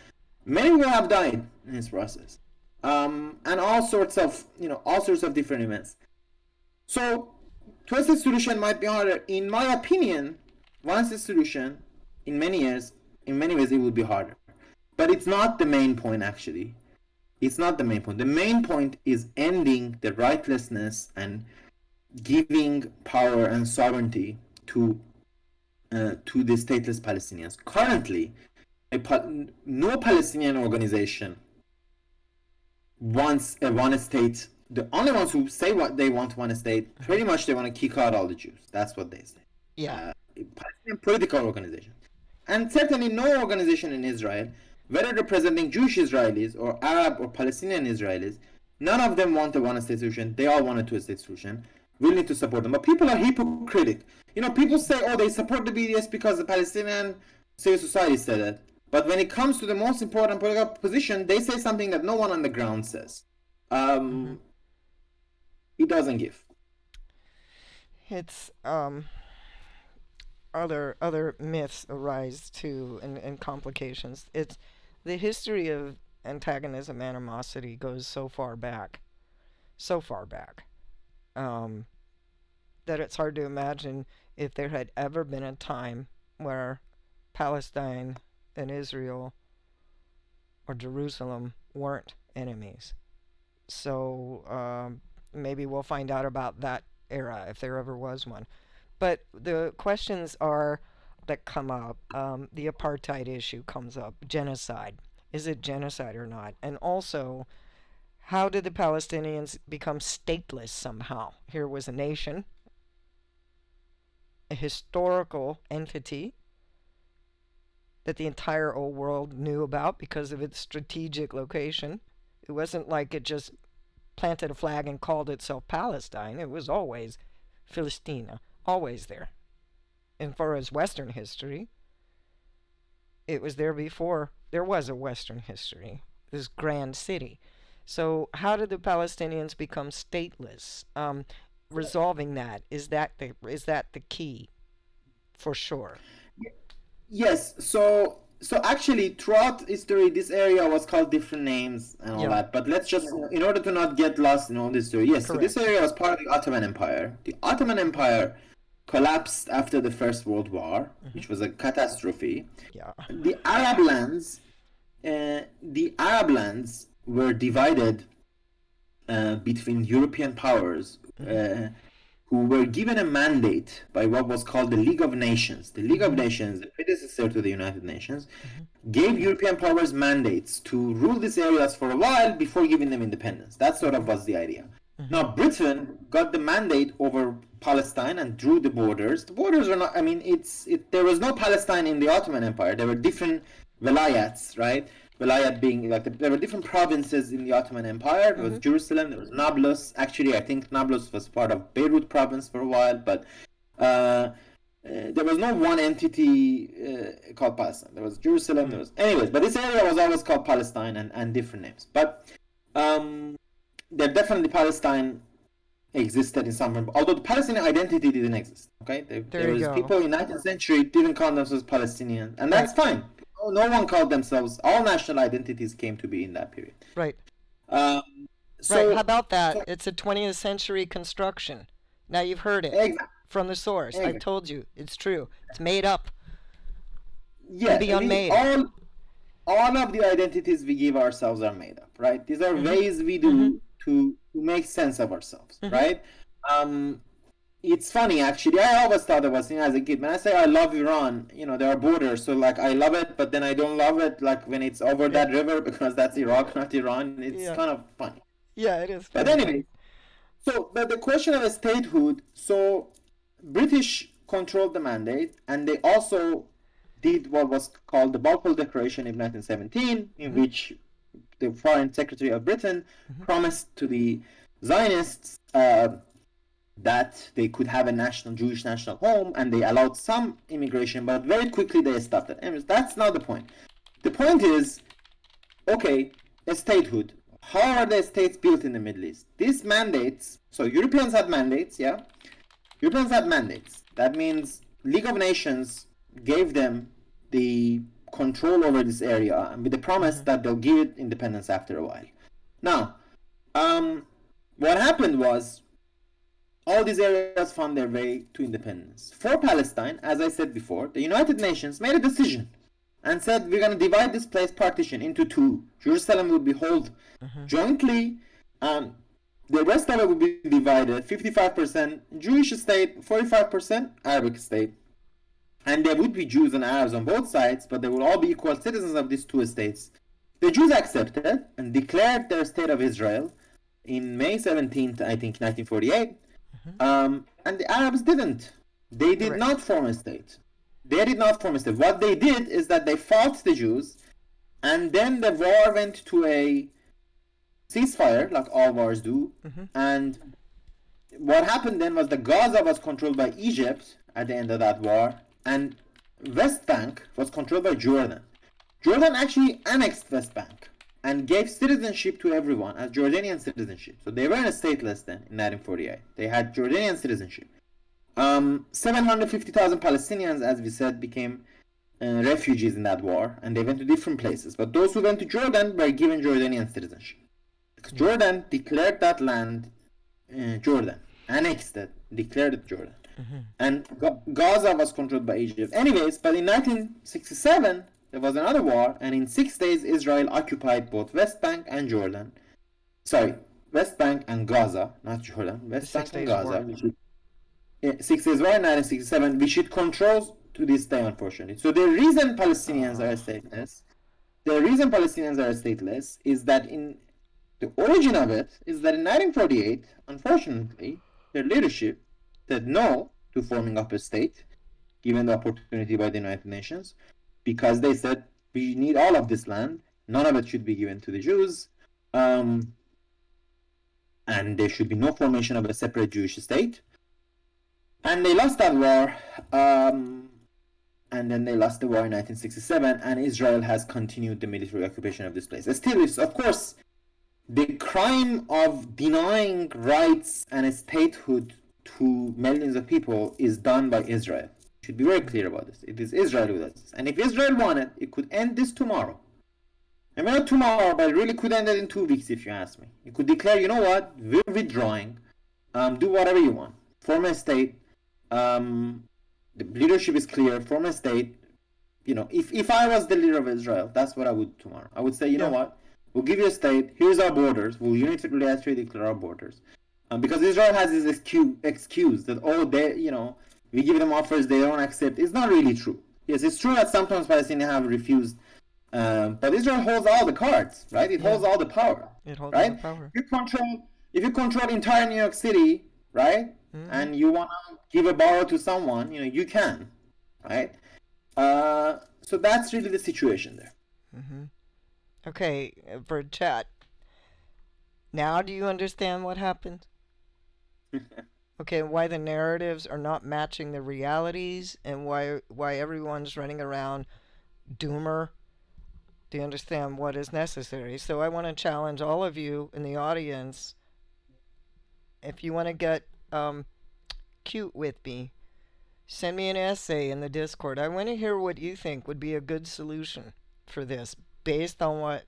many will have died in this process. And all sorts of different events. So, two-state solution might be harder. In my opinion, one-state solution, in many ways, it would be harder. But it's not the main point, actually. It's not the main point. The main point is ending the rightlessness and giving power and sovereignty to the stateless Palestinians. Currently, no Palestinian organization wants a one state. The only ones who say what they want one state, pretty much they want to kick out all the Jews. That's what they say. Yeah. Palestinian political organization. And certainly no organization in Israel, whether representing Jewish Israelis or Arab or Palestinian Israelis, none of them want a one-state solution. They all want a two-state solution. We'll need to support them. But people are hypocritic. People say, oh, they support the BDS because the Palestinian civil society said it. But when it comes to the most important political position, they say something that no one on the ground says. It doesn't give. It's other myths arise too, and complications. It's the history of antagonism, animosity goes so far back. Um that it's hard to imagine if there had ever been a time where Palestine and Israel or Jerusalem weren't enemies. So maybe we'll find out about that era if there ever was one. But the questions are that come up. The apartheid issue comes up. Genocide. Is it genocide or not? And also, how did the Palestinians become stateless somehow? Here was a nation, a historical entity that the entire old world knew about because of its strategic location. It wasn't like it just planted a flag and called itself Palestine. It was always Philistina, always there. And for as Western history, it was there before there was a Western history, this grand city. So, how did the Palestinians become stateless? Resolving that is that the key for sure? Yes, so actually throughout history this area was called different names and all Yeah, that, but let's just, in order to not get lost in all this story, yes, so this correct. area was part of the Ottoman Empire. The Ottoman Empire collapsed after the First World War, Hmm. which was a catastrophe. Yeah. The Arab lands, the Arab lands were divided between European powers Hmm. who were given a mandate by what was called the League of Nations. The League of Hmm. Nations, the predecessor to the United Nations, Hmm. gave European powers mandates to rule these areas for a while before giving them independence. That sort of was the idea. Hmm. Now, Britain got the mandate over Palestine and drew the borders. The borders are not, I mean, there was no Palestine in the Ottoman Empire. There were different vilayats, right? Vilayat being like, there were different provinces in the Ottoman Empire. There was Hmm. Jerusalem, there was Nablus. Actually, I think Nablus was part of Beirut province for a while, but there was no one entity called Palestine. There was Jerusalem, there was, anyways, but this area was always called Palestine and different names. But um, there definitely Palestine existed in some form, although the Palestinian identity didn't exist. Okay, There there you was go. people in 19th century didn't call themselves Palestinian, and Right. that's fine. No one called themselves. All national identities came to be in that period. Right. Um, Right. How so, about that? so It's a 20th century construction. Now you've heard it exactly, from the source. I've exactly. told you. It's true. It's made up to Yeah, be we unmade. all of the identities we give ourselves are made up, right? These are Mhm. ways we Mhm. do to make sense of ourselves, Mhm. right? Um, it's funny actually. I always thought I was, as a kid. When I say I love Iran, there are borders, so like I love it, but then I don't love it like when it's over Yeah. that river because that's Iraq, not Iran. It's Yeah. kind of funny. Yeah. It is But funny. anyway, but the question of statehood, so British controlled the mandate, and they also did what was called the Balfour Declaration in 1917, in Mhm. which the Foreign Secretary of Britain Mhm. promised to the Zionists that they could have a Jewish national home, and they allowed some immigration, but very quickly they stopped it. Anyways, that's not the point. The point is, okay, a statehood. How are the states built in the Middle East? These mandates, so Europeans had mandates, yeah? Europeans had mandates. That means League of Nations gave them the control over this area and with the promise Mhm. that they'll give it independence after a while. Now, um, what happened was all these areas found their way to independence. For Palestine, as I said before, the United Nations made a decision and said we're going to divide this place partition into two. Jerusalem will be held Mhm. jointly, and the rest of it will be divided 55% Jewish state, 45% Arabic state. And there would be Jews and Arabs on both sides, but they will all be equal citizens of these two states. The Jews accepted and declared their state of Israel in May 17th, I think, 1948. Mhm. And the Arabs didn't. They did Correct. not form a state. They did not form a state. What they did is that they fought the Jews, and then the war went to a ceasefire, like all wars do. Mhm. And what happened then was the Gaza was controlled by Egypt at the end of that war, and West Bank was controlled by Jordan. Jordan actually annexed West Bank and gave citizenship to everyone as Jordanian citizenship. So they weren't stateless then in 1948. They had Jordanian citizenship. 750,000 Palestinians, as we said, became refugees in that war, and they went to different places. But those who went to Jordan were given Jordanian citizenship because Yeah. Jordan declared that land Jordan. annexed it, declared it Jordan. Mhm. And Gaza was controlled by Egypt. Anyways, but in 1967, there was another war, and in 6 days, Israel occupied both West Bank and Jordan. Sorry, West Bank and Gaza, not Jordan. The West Six Bank and Days Gaza, War. which is 6 days war in 1967, which it controls to this day, unfortunately. So the reason Palestinians are Uh, stateless, the reason Palestinians are stateless is that in the origin of it is that in 1948, unfortunately, their leadership said no to forming up a state, given the opportunity by the United Nations, because they said we need all of this land. None of it should be given to the Jews, um, and there should be no formation of a separate Jewish state. And they lost that war, and then they lost the war in 1967, and Israel has continued the military occupation of this place. Still, it's, of course, the crime of denying rights and statehood to millions of people is done by Israel. We should be very clear about this. It is Israel who does this. And if Israel wanted, it could end this tomorrow. I mean, not tomorrow, but it really could end it in 2 weeks, if you ask me. It could declare, you know what, we're withdrawing. Do whatever you want. Form a state. The leadership is clear. Form a state. If I was the leader of Israel, that's what I would do tomorrow. I would say, you know yeah. what, we'll give you a state. Here's our borders. We'll unilaterally declare our borders. Because Israel has this excuse that, we give them offers they don't accept. It's not really true. Yes, it's true that sometimes Palestinians have refused, but Israel holds all the cards, right? It Yeah. holds all the power, It holds all the right? power. If you control entire New York City, right, Mhm. and you want to give a borough to someone, you can, right? So that's really the situation there. Mhm. Okay, for chat. Now do you understand what happened? Okay, why the narratives are not matching the realities and why everyone's running around doomer. Do you understand what is necessary? So I want to challenge all of you in the audience, if you want to get cute with me, send me an essay in the Discord. I want to hear what you think would be a good solution for this based on what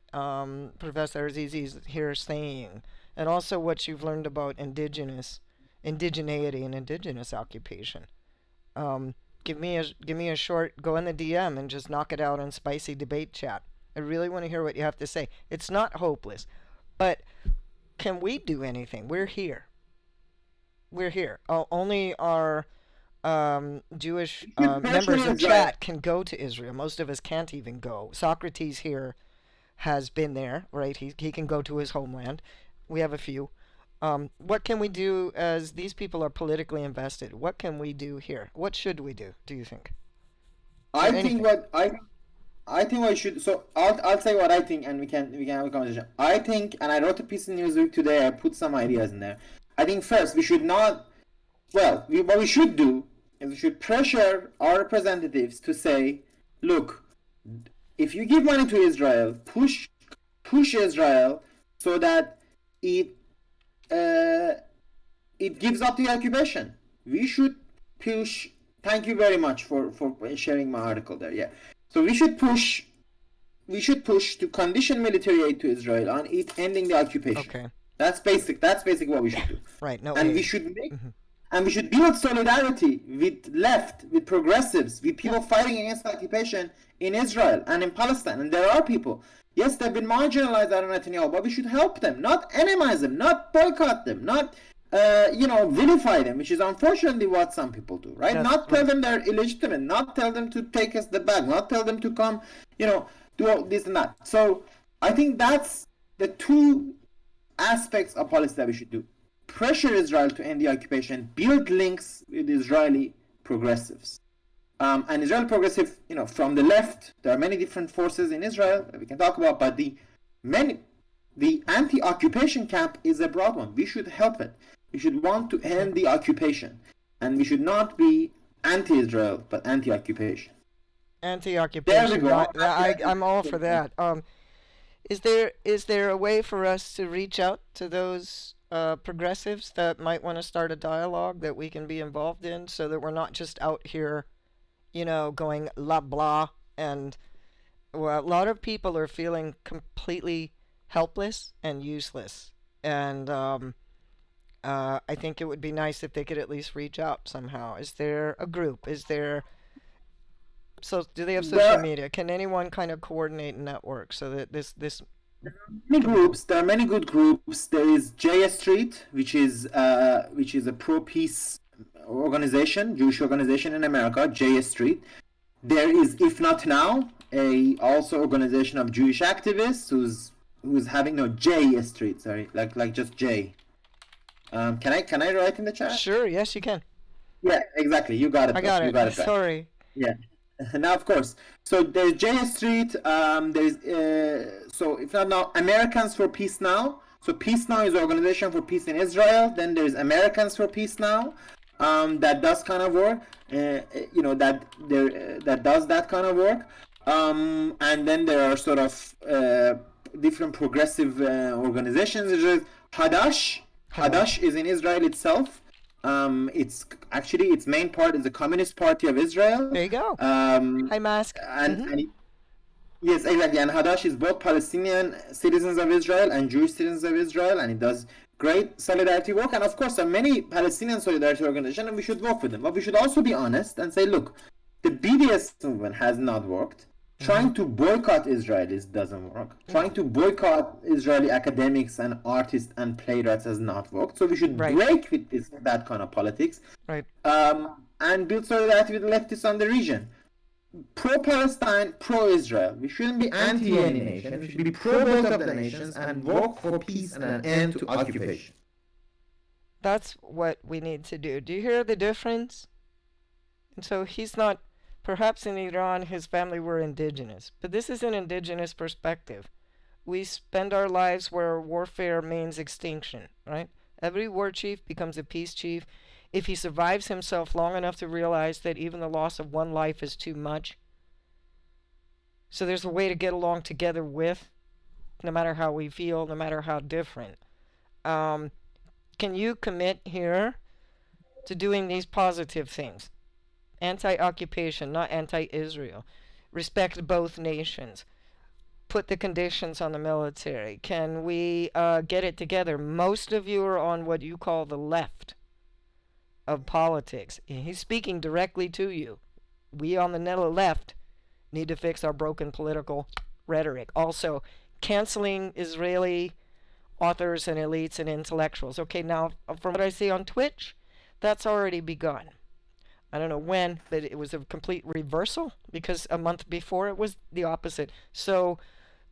Professor Azizi is here saying, and also what you've learned about indigeneity and indigenous occupation. Um, give me a short, go in the DM and just knock it out on spicy debate chat. I really want to hear what you have to say. It's not hopeless, but can we do anything? We're here. We're here. Only our Jewish You should pressure members of Israel. chat can go to Israel. Most of us can't even go. Socrates here has been there, right? He can go to his homeland. We have a few. What can we do as these people are politically invested? What can we do here? What should we do you think? Or I think anything? what I think I should. So I'll say what I think, and we can have a conversation. I think, and I wrote a piece in Newsweek today. I put some ideas in there. I think first we should not. Well, what we should do is we should pressure our representatives to say, look, if you give money to Israel, push Israel so that it uh, it gives up the occupation. We should push. Thank you very much for sharing my article there. Yeah. So we should push to condition military aid to Israel on it ending the occupation. Okay. That's basic. That's basic what we should do. Right. No And we aid. should make Hmm. and we should build solidarity with left, with progressives, with Yeah. people fighting against occupation in Israel and in Palestine. And there are people. Yes, they've been marginalized under Netanyahu, but we should help them, not enemize them, not boycott them, not vilify them, which is unfortunately what some people do, right? That's Not tell right. them they're illegitimate, not tell them to take us the bag, not tell them to come, do all this and that. So I think that's the two aspects of policy that we should do: pressure Israel to end the occupation, build links with Israeli progressives. And Israeli progressive, from the left, there are many different forces in Israel that we can talk about, but the anti-occupation camp is a broad one. We should help it. We should want to Okay. end the occupation, and we should not be anti-Israel but anti-occupation. There we Anti-occupation. go. I'm all for that. Is there a way for us to reach out to those progressives that might want to start a dialogue that we can be involved in, so that we're not just out here, going la blah, and well, a lot of people are feeling completely helpless and useless, and I think it would be nice if they could at least reach out somehow. Is there a group? Is there so do they have social There media? Can anyone kind of coordinate and network so that this many can be done? groups. There are many good groups. There is JS Street, which is a pro peace organization, Jewish organization in America. JS Street. There is, if not now, a also organization of Jewish activists who's having no JS Street. Sorry, like just J. Can I write in the chat? Sure, yes you can. Yeah, exactly. You got it I though. got You it. got it right. Sorry. Yeah. Now, of course. So there's JS Street. There's so if not now, Americans for Peace Now. So Peace Now is an organization for peace in Israel. Then there's Americans for Peace Now. That does kind of work. That does that kind of work. And then there are sort of different progressive organizations. There's Hadash. Hadash. Hadash is in Israel itself. It's actually its main part is the Communist Party of Israel. There you go. Hi, Mask. And yes, exactly. And Hadash is both Palestinian citizens of Israel and Jewish citizens of Israel, and it does great solidarity work. And of course, there are many Palestinian solidarity organizations, and we should work with them. But we should also be honest and say, look, the BDS movement has not worked. Trying to boycott Israelis doesn't work. Trying to boycott Israeli academics and artists and playwrights has not worked. So we should Right. break with that kind of politics, Right. and build solidarity with the leftists on the region. Pro-Palestine, pro-Israel. We shouldn't be anti any nation. We should be pro both of the nations and work for peace and an end to occupation. That's what we need to do. Do you hear the difference? And so he's not, perhaps in Iran his family were indigenous, but this is an indigenous perspective. We spend our lives where warfare means extinction, right? Every war chief becomes a peace chief if he survives himself long enough to realize that even the loss of one life is too much. So there's a way to get along together with, no matter how we feel, no matter how different. Can you commit here to doing these positive things? Anti-occupation, not anti-Israel. Respect both nations. Put the conditions on the military. Can we get it together? Most of you are on what you call the left of politics. He's speaking directly to you. We on the left need to fix our broken political rhetoric. Also, canceling Israeli authors and elites and intellectuals. Okay, now, from what I see on Twitch, that's already begun. I don't know when, but it was a complete reversal because a month before it was the opposite. So,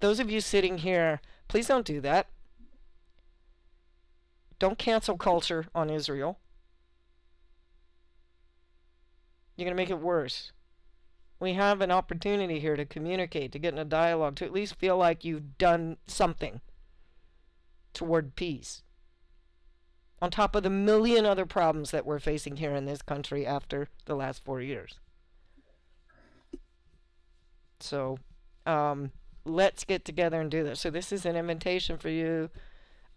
those of you sitting here, please don't do that. Don't cancel culture on Israel. You're going to make it worse. We have an opportunity here to communicate, to get in a dialogue, to at least feel like you've done something toward peace. On top of the million other problems that we're facing here in this country after the last 4 years. So, let's get together and do this. So this is an invitation for you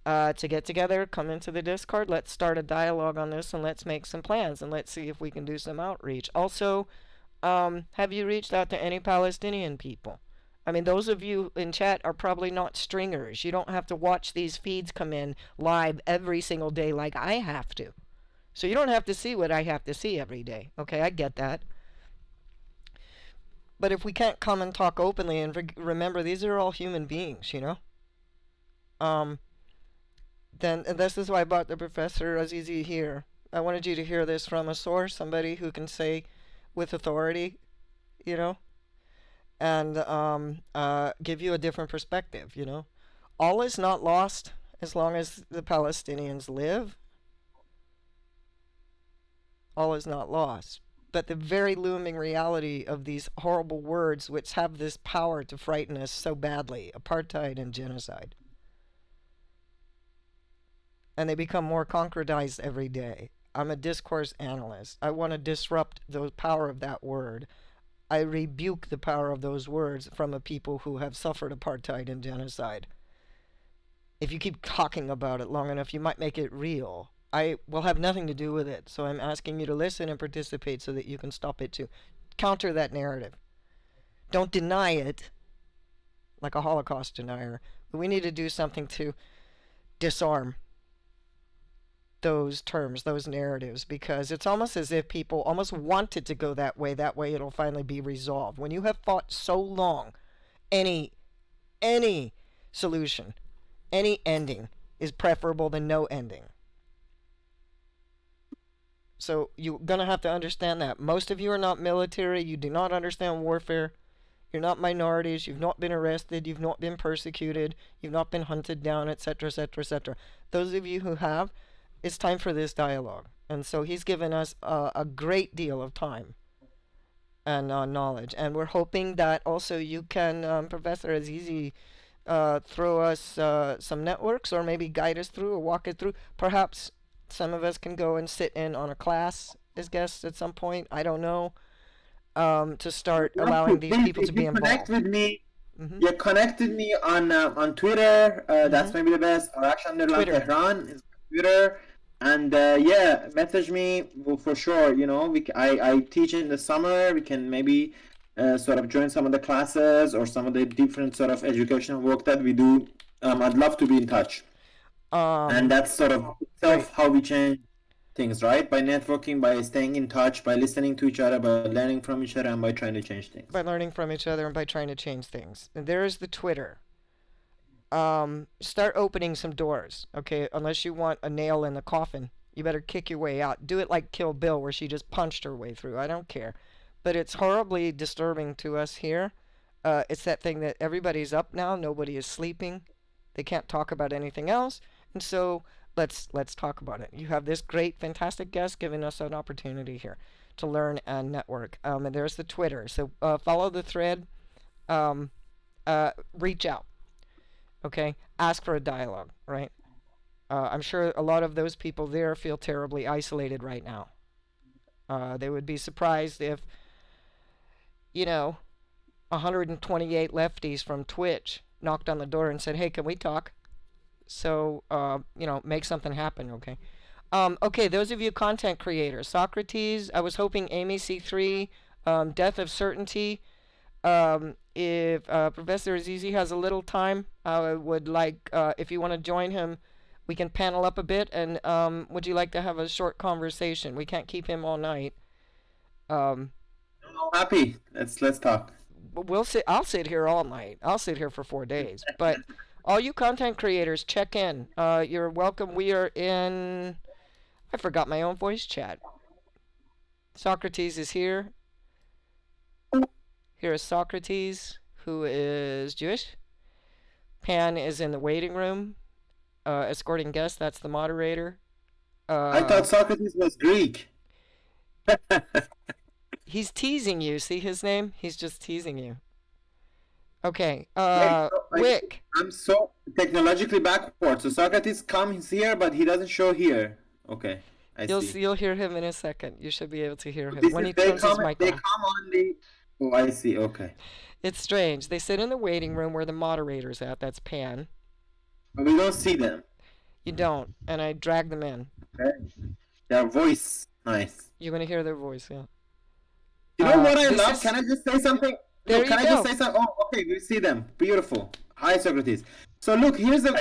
to get together, come into the Discord. Let's start a dialogue on this and let's make some plans and let's see if we can do some outreach. Also, have you reached out to any Palestinian people? I mean, those of you in chat are probably not stringers. You don't have to watch these feeds come in live every single day like I have to. So you don't have to see what I have to see every day. Okay, I get that. But if we can't come and talk openly and remember these are all human beings, you know? Then and this is why I brought the Professor Azizi here. I wanted you to hear this from a source, somebody who can say with authority, you know? And give you a different perspective, you know. All is not lost as long as the Palestinians live. All is not lost. But the very looming reality of these horrible words which have this power to frighten us so badly, apartheid and genocide. And they become more concretized every day. I'm a discourse analyst. I want to disrupt the power of that word. I rebuke the power of those words from a people who have suffered apartheid and genocide. If you keep talking about it long enough, you might make it real. I will have nothing to do with it, so I'm asking you to listen and participate so that you can stop it too. Counter that narrative. Don't deny it like a Holocaust denier, but we need to do something to disarm those terms, those narratives, because it's almost as if people almost wanted to go that way. That way it'll finally be resolved. When you have fought so long, any any solution, any ending is preferable than no ending. So you're gonna have to understand that. Most of you are not military, you do not understand warfare. You're not minorities, you've not been arrested, you've not been persecuted, you've not been hunted down, etc., etc., etc. Those of you who have, it's time for this dialogue. And so he's given us a great deal of time and knowledge. And we're hoping that also you can, Professor Azizi, throw us some networks or maybe guide us through or walk it through. Perhaps some of us can go and sit in on a class as guests at some point. I don't know. To start allowing these Please, people to if be you connect involved. with me, Hmm. you connected me on Twitter. Hmm. That's maybe the best. Arash underline Twitter. Tehran is Twitter, and yeah, message me for sure. You know, I teach in the summer. We can maybe sort of join some of the classes or some of the different sort of educational work that we do. I'd love to be in touch, and Um, that's sort of great. itself how we change things, right? By networking, by staying in touch, by listening to each other, by learning from each other, and by trying to change things. By learning from each other and by trying to change things. And there is the Twitter. Start opening some doors, okay? Unless you want a nail in the coffin, you better kick your way out. Do it like Kill Bill, where she just punched her way through. I don't care. But it's horribly disturbing to us here. It's that thing that everybody's up now, nobody is sleeping. They can't talk about anything else. And so let's talk about it. You have this great, fantastic guest giving us an opportunity here to learn and network. And there's the Twitter. So follow the thread. Um, Reach out. Okay, ask for a dialogue. Right. I'm sure a lot of those people there feel terribly isolated right now. They would be surprised if, you know, 128 lefties from Twitch knocked on the door and said, "Hey, can we talk?" So, make something happen, okay? Okay, those of you content creators, Socrates, I was hoping Amy C3, Death of Certainty. If Professor Azizi has a little time, I would like, if you want to join him, we can panel up a bit. And would you like to have a short conversation? We can't keep him all night. Um, I'm happy. Let's talk. we'll sit. I'll sit here all night. I'll sit here for 4 days. But all you content creators, check in. You're welcome. We are in. I forgot my own voice chat. Socrates is here. Here is Socrates, who is Jewish. Pan is in the waiting room, escorting guests. That's the moderator. I Uh, thought Socrates was Greek. he's teasing you. See his name? He's just teasing you. Okay. Wait, so Wick. I'm so technologically backward. So Socrates comes here, but he doesn't show here. Okay, I see. You'll hear him in a second. You should be able to hear So him this when is he turns his mic they on. come on the. Oh, I see. Okay, It's strange. They sit in the waiting room where the moderator's at. That's Pan. but we don't see them. You don't, and I drag them in. Okay, their voice, nice. You're gonna hear their voice, yeah. You know what I This love? is Can I just say something? there. Look, You can I just go. say something? Oh, okay, we see them. Beautiful. Hi, Socrates. So look, here's the,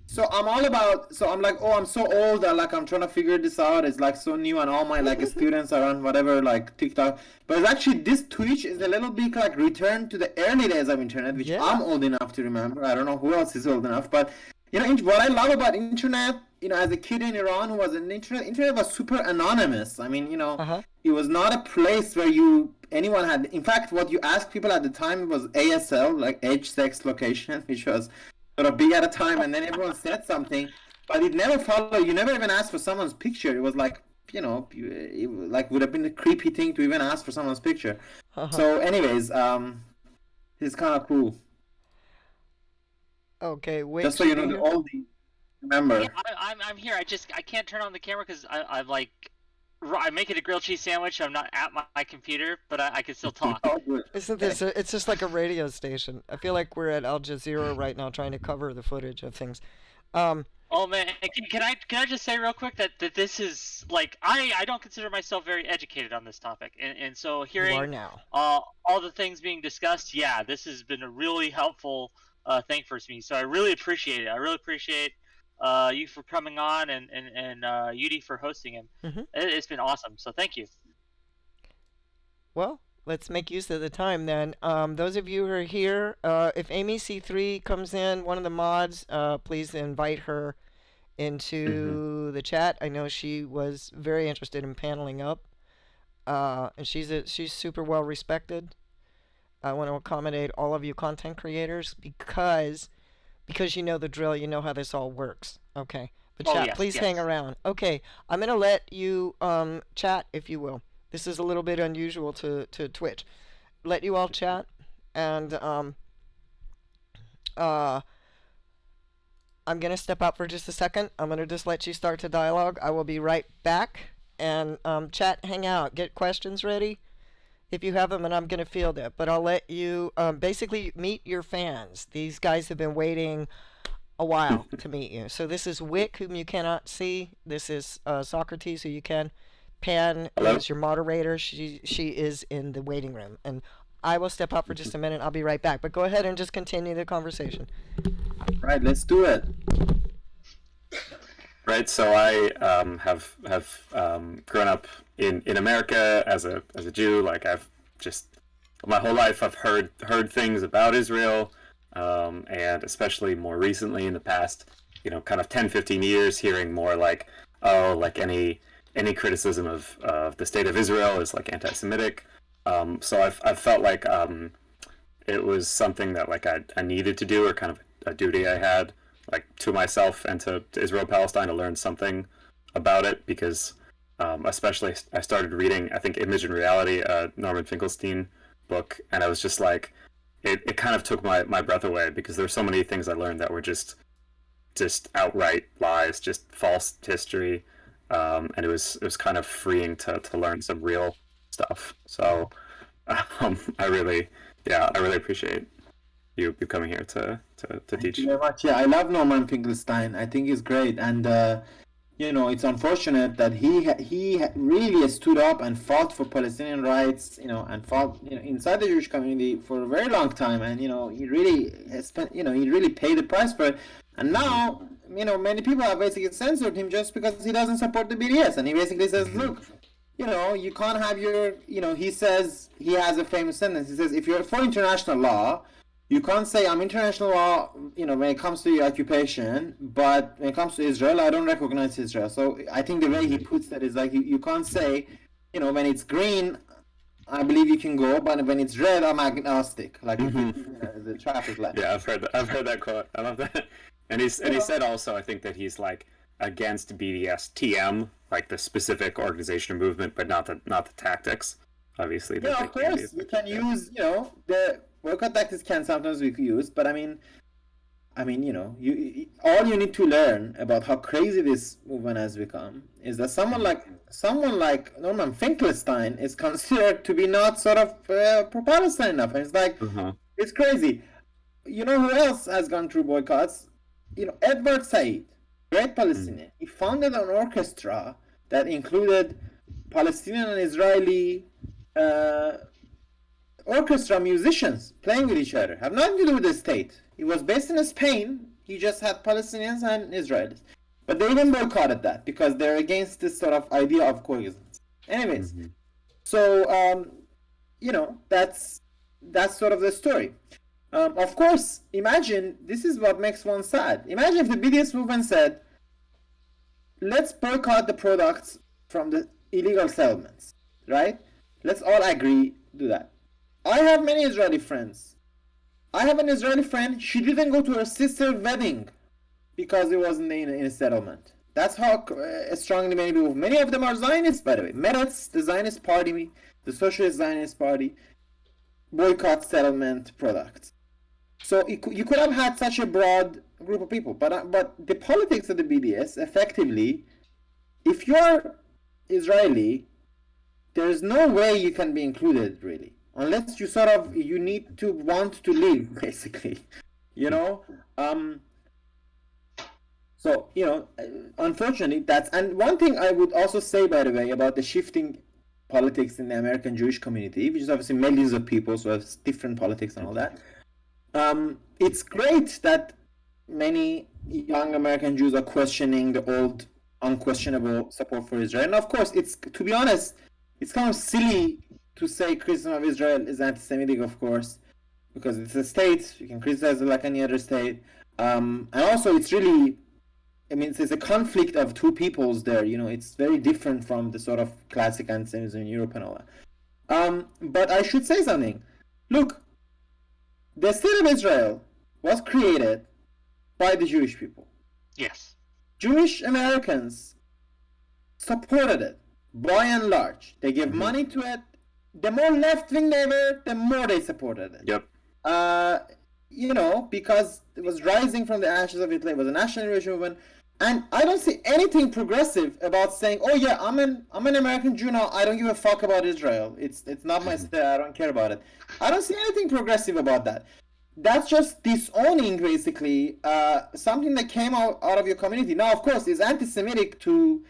so I'm all about, so I'm like, oh, I'm so old, like I'm trying to figure this out. It's like so new, and all my like students are on whatever, like TikTok. But it's actually, this Twitch is a little bit like return to the early days of internet, which Yeah. I'm old enough to remember. I don't know who else is old enough, but what I love about internet, as a kid in Iran who was in internet was super anonymous. I mean, Uh huh. it was not a place where anyone had. In fact, what you asked people at the time was ASL, like age, sex, location, which was sort of big at a time, and then everyone said something, but it never followed. You never even asked for someone's picture. It was like, it like would have been a creepy thing to even ask for someone's picture. Uh huh. So, anyways, it's kind of cool. Okay. Wick Just so you should be know, the here. oldie. Remember. Yeah, I'm here. I can't turn on the camera because I'm like I'm making a grilled cheese sandwich. I'm not at my computer, but I can still talk. Oh, good. Isn't this? It's just like a radio station. I feel like we're at Al Jazeera right now, trying to cover the footage of things. Um. Oh man, can I just say real quick that this is like I don't consider myself very educated on this topic, and so You are hearing now. all the things being discussed, yeah, this has been a really helpful thing for me. So I really appreciate it. I really appreciate you for coming on, and Yudi for hosting him. Mm-hmm. It's been awesome. So thank you. Well, let's make use of the time then. Those of you who are here, if Amy C3 comes in, one of the mods, please invite her into the chat. I know she was very interested in paneling up, and she's super well respected. I want to accommodate all of you content creators because you know the drill. You know how this all works. Okay, but Oh chat, yes, please yes. hang around. Okay, I'm gonna let you chat if you will. This is a little bit unusual to Twitch. Let you all chat, and uh, I'm gonna step out for just a second. I'm gonna just let you start to dialogue. I will be right back. And chat, hang out, get questions ready if you have them, and I'm gonna field it. But I'll let you basically meet your fans. These guys have been waiting a while to meet you. So this is Wick, whom you cannot see. This is Socrates, who you can. Pan Hello? is your moderator. She is in the waiting room, and I will step out for just a minute. I'll be right back. But go ahead and just continue the conversation. Right, let's do it. Right, so I have grown up in America as a Jew. Like I've just my whole life I've heard things about Israel, and especially more recently in the past, kind of 10, 15 years, hearing more like, oh, like any criticism of the state of Israel is like anti-Semitic. So I've felt like it was something that like I needed to do, or kind of a duty I had, like to myself and to Israel Palestine, to learn something about it, because especially I started reading, I think, Image and Reality, Norman Finkelstein book, and I was just like, it kind of took my breath away, because there were so many things I learned that were just outright lies, just false history, and it was kind of freeing to learn some real stuff. So I really appreciate you coming here to Thank teach. you very much. Yeah, I love Norman Finkelstein. I think he's great, and it's unfortunate that he really stood up and fought for Palestinian rights, and fought, inside the Jewish community for a very long time, and he really has spent, he really paid the price for it. And now, many people have basically censored him just because he doesn't support the BDS, and he basically says, look, you can't have your, he says, he has a famous sentence. He says, if you're for international law, you can't say I'm international law, when it comes to your occupation, but when it comes to Israel, I don't recognize Israel. So I think the way he puts that is like, you can't say, when it's green, I believe you can go, but when it's red, I'm agnostic. Like the traffic light. Yeah, I've heard that quote. I love that. And he said also, I think, that he's like against BDS TM, like the specific organization or movement, but not the tactics. Obviously, Yeah, of course, you can use, the boycott tactics can sometimes be used, but I mean, you all you need to learn about how crazy this movement has become is that someone like Norman Finkelstein is considered to be not sort of pro-Palestine enough. And it's like, it's crazy. You know who else has gone through boycotts? Edward Said, great Palestinian. He founded an orchestra that included Palestinian and Israeli orchestra musicians playing with each other. Have nothing to do with the state. He was based in Spain. He just had Palestinians and Israelis. But they even boycotted that because they're against this sort of idea of coexistence. Anyways, so that's sort of the story. Of course, imagine, this is what makes one sad. Imagine if the BDS movement said, let's boycott the products from the illegal settlements, right? Let's all agree, do that. I have many Israeli friends. I have an Israeli friend, she didn't go to her sister's wedding because it wasn't in a settlement. That's how strongly many of them are Zionists, by the way. Meretz, the Zionist party, the Socialist Zionist party, boycott settlement products. So you could have had such a broad group of people, but the politics of the BDS, effectively, if you're Israeli, there's no way you can be included, really, unless you need to want to leave, basically, So, unfortunately, and one thing I would also say, by the way, about the shifting politics in the American Jewish community, which is obviously millions of people, so it's different politics and all that. It's great that many young American Jews are questioning the old unquestionable support for Israel. And of course, it's, to be honest, it's kind of silly to say criticism of Israel is anti-Semitic, of course, because it's a state. You can criticize it like any other state. And also, it's really, I mean, it's a conflict of two peoples there. You know, it's very different from the sort of classic anti-Semitism in Europe and all that. But I should say something. Look, the state of Israel was created by the Jewish people. Yes. Jewish Americans supported it by and large. They gave money to it. The more left wing they were, the more they supported it. Yep. You know, because it was rising from the ashes of Hitler. It was a national liberation movement. And I don't see anything progressive about saying, "Oh yeah, I'm an American Jew now. I don't give a fuck about Israel. It's not my state. I don't care about it." I don't see anything progressive about that. That's just disowning, basically, something that came out of your community. Now, of course, it's anti-Semitic to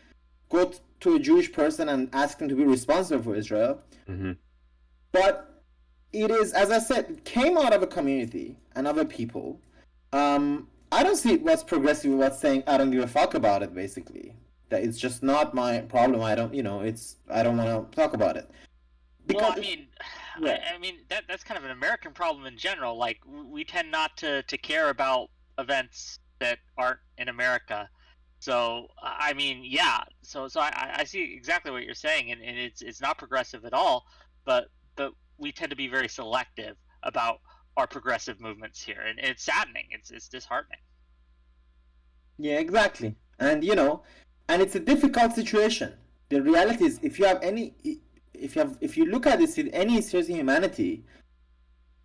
go to a Jewish person and ask them to be responsible for Israel. But it is, as I said, it came out of a community and other people. I don't see what's progressive about saying I don't give a fuck about it, basically. That it's just not my problem. I don't, you know, I don't want to talk about it. Well, I mean, I mean that's kind of an American problem in general. Like we tend not to care about events that aren't in America. So I mean, yeah. So I see exactly what you're saying, and it's not progressive at all. But we tend to be very selective about our progressive movements here, and it's saddening. It's disheartening. Yeah, exactly. And you know, and it's a difficult situation. The reality is, if you look at this in any serious humanity,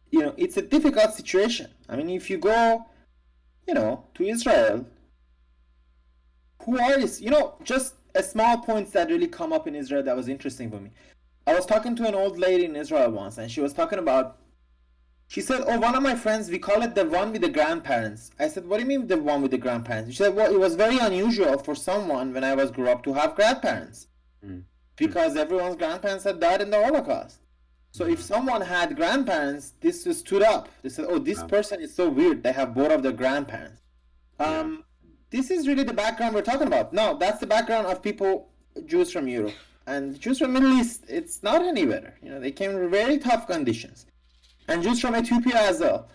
you know, it's a difficult situation. I mean, if you go, you know, to Israel, who are these? You know, just a small points that really come up in Israel that was interesting for me. I was talking to an old lady in Israel once, and she was talking about. She said, "Oh, one of my friends, we call it the one with the grandparents." I said, "What do you mean the one with the grandparents?" She said, "Well, it was very unusual for someone when I was grew up to have grandparents, because everyone's grandparents had died in the Holocaust. So if someone had grandparents, this was stood up. They said, oh, this person is so weird. They have both of their grandparents." This is really the background we're talking about. No, that's the background of people, Jews from Europe. And Jews from Middle East, it's not any better. You know, they came in very tough conditions. And Jews from Ethiopia as well,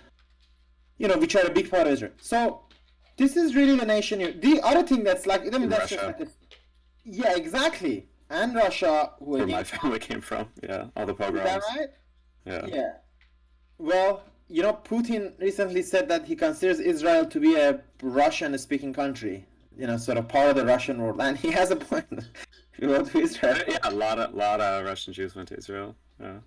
you know, which are a big part of Israel. So this is really the nation here. The other thing that's like, I mean, that's just like yeah, exactly. And Russia, where my family came from. Yeah, all the pogroms. Is that right? Yeah. Yeah. Well, you know, Putin recently said that he considers Israel to be a Russian-speaking country. You know, sort of part of the Russian world, and he has a point. If you go to Israel, yeah, a lot of Russian Jews went to Israel. Yeah.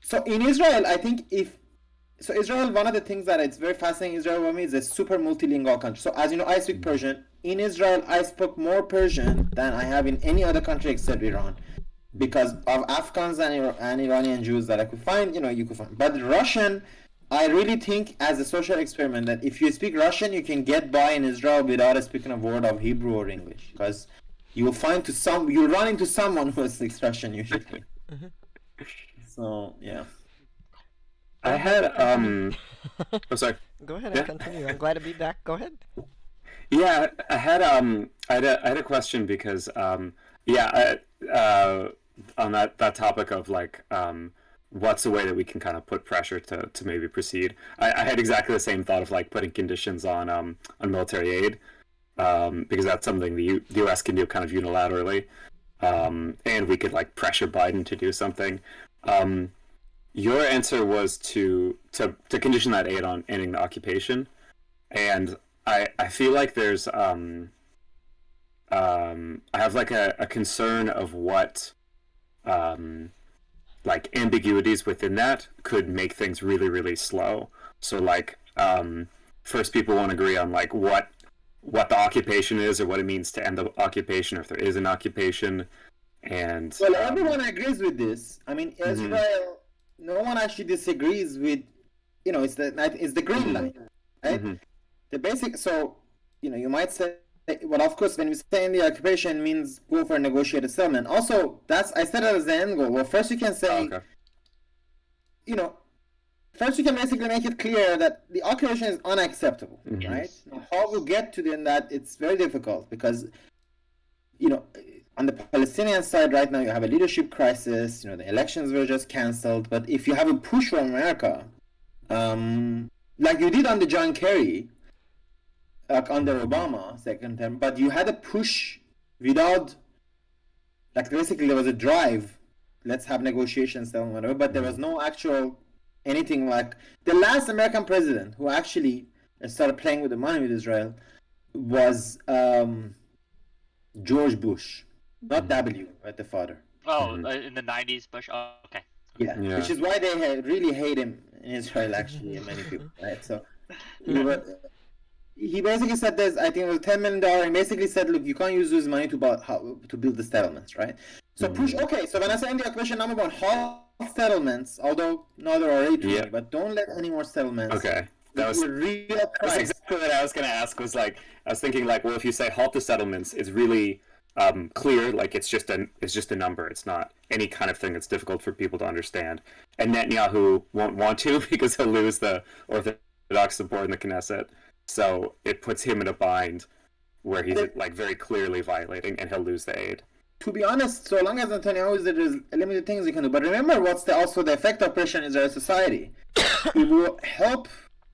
So in Israel, I think Israel, one of the things that it's very fascinating Israel for me is a super multilingual country. So as you know, I speak Persian. In Israel, I spoke more Persian than I have in any other country except Iran, because of Afghans and Iranian Jews that I could find. You know, you could find. But Russian, I really think as a social experiment that if you speak Russian, you can get by in Israel without speaking a word of Hebrew or English, because you'll run into someone who speaks Russian usually. So yeah, I had oh sorry. Go ahead and continue. I'm glad to be back. Go ahead. Yeah, I had a question because on that topic of like what's the way that we can kind of put pressure to maybe proceed. I had exactly the same thought of like putting conditions on military aid because that's something the U.S. can do kind of unilaterally, and we could like pressure Biden to do something. Your answer was to condition that aid on ending the occupation, and I feel like there's I have like a concern of what like ambiguities within that could make things really, really slow. So like first people won't agree on like what the occupation is or what it means to end the occupation, or if there is an occupation. And well, everyone agrees with this. I mean, Israel, no one actually disagrees with, you know, it's the green line, right? The basic, so, you know, you might say, well, of course, when we say in the occupation means go for a negotiated settlement. Also, I said that as the end goal. Well, first you can say, you know, first you can basically make it clear that the occupation is unacceptable, right? Now, how we get to that, it's very difficult because, on the Palestinian side right now, you have a leadership crisis. The elections were just cancelled. But if you have a push from America, like you did under John Kerry, like under Obama, second term, but you had a push without, like basically there was a drive, let's have negotiations, whatever, but there was no actual anything. Like the last American president who actually started playing with the money with Israel was George Bush, not W, but the father. Oh, in the 90s, Bush. Oh, okay. Yeah, which is why they really hate him in Israel, actually, and many people, right? So he basically said this, I think it was $10 million, and basically said, look, you can't use this money to build the settlements, right? So push, okay, so when I say in the occupation, number one, halt settlements, although now there are already too many, but don't let any more settlements. Okay. That's exactly what I was going to ask. I was thinking, well, if you say halt the settlements, it's really clear, like it's just a number. It's not any kind of thing that's difficult for people to understand. And Netanyahu won't want to because he'll lose the Orthodox support in the Knesset. So it puts him in a bind where he's very clearly violating, and he'll lose the aid. To be honest, so long as Netanyahu is there is limited things you can do. But remember, what's also the effect of pressure in Israeli society? It will help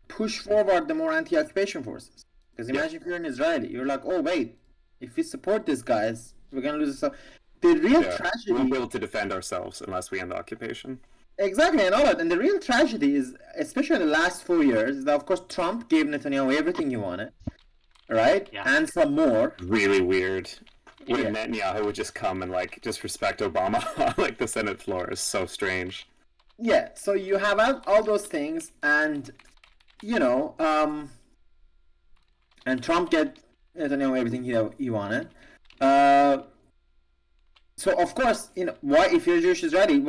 push forward the more anti-occupation forces. Because imagine if you're an Israeli, you're like, oh wait, if we support these guys, we're gonna lose. So the real tragedy. We won't be able to defend ourselves unless we end the occupation. Exactly, and all that. And the real tragedy is, especially in the last 4 years, that of course Trump gave Netanyahu everything he wanted, right? Yeah. And some more. Really weird. When Netanyahu would just come and just respect Obama on the Senate floor is so strange. Yeah, so you have all those things, and and Trump get Netanyahu everything he wanted. So of course, why if you're Jewish Israeli,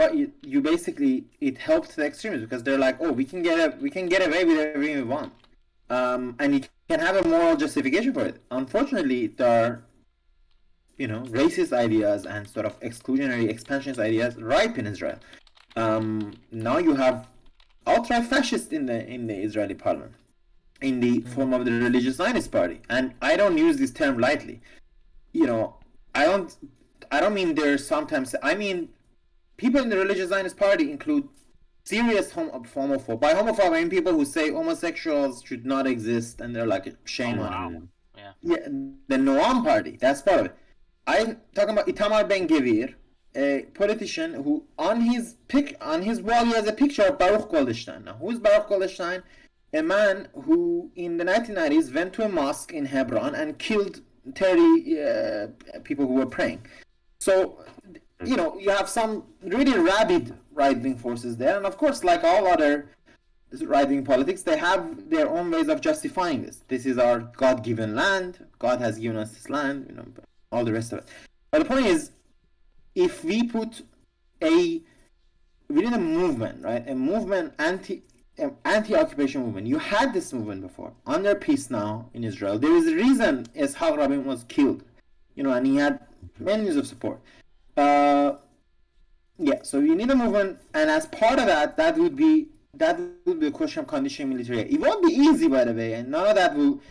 you basically it helped the extremists because they're like, oh, we can get away with everything we want, and you can have a moral justification for it. Unfortunately, there are racist ideas and sort of exclusionary expansionist ideas ripe in Israel. Now you have outright fascists in the Israeli parliament, in the form of the religious Zionist party, and I don't use this term lightly. I don't mean there's sometimes. I mean, people in the religious Zionist party include serious homophobe. By homophobe, I mean people who say homosexuals should not exist, and they're like, shame on them. Yeah, the Noam party. That's part of it. I'm talking about Itamar Ben-Gvir, a politician who on his wall he has a picture of Baruch Goldstein. Now, who's Baruch Goldstein? A man who in the 1990s went to a mosque in Hebron and killed 30 people who were praying. So, you have some really rabid right-wing forces there, and of course, like all other right-wing politics, they have their own ways of justifying this. This is our God-given land. God has given us this land, all the rest of it. But the point is, if we we need a movement, right? A movement, anti-occupation movement. You had this movement before. Under peace now in Israel, there is a reason Yitzhak Rabin was killed, and he had millions of support. So you need a movement, and as part of that would be a question of conditioning military aid. It won't be easy, by the way, and none of that will,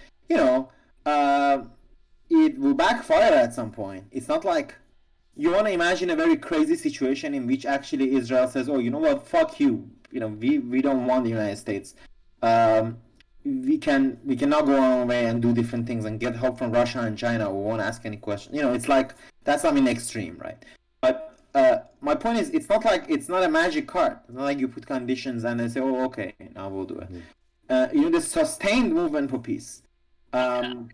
it will backfire at some point. It's not like you want to imagine a very crazy situation in which actually Israel says, oh, you know what, fuck you, we don't want the United States. We cannot go our own way and do different things and get help from Russia and China. We won't ask any questions. It's like that's something extreme, right? But my point is, it's not a magic card. It's not like you put conditions and they say, oh, okay, now we'll do it. The sustained movement for peace. I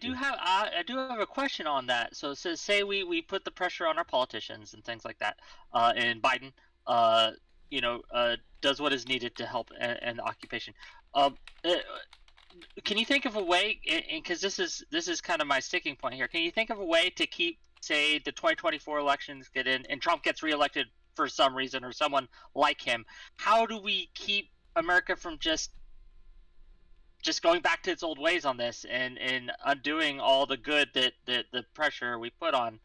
do have a question on that. So say we put the pressure on our politicians and things like that, and Biden, does what is needed to help end the occupation. Can you think of a way? Because this is kind of my sticking point here. Can you think of a way to keep, say, the 2024 elections get in, and Trump gets reelected for some reason, or someone like him? How do we keep America from just going back to its old ways on this and undoing all the good that the pressure we put on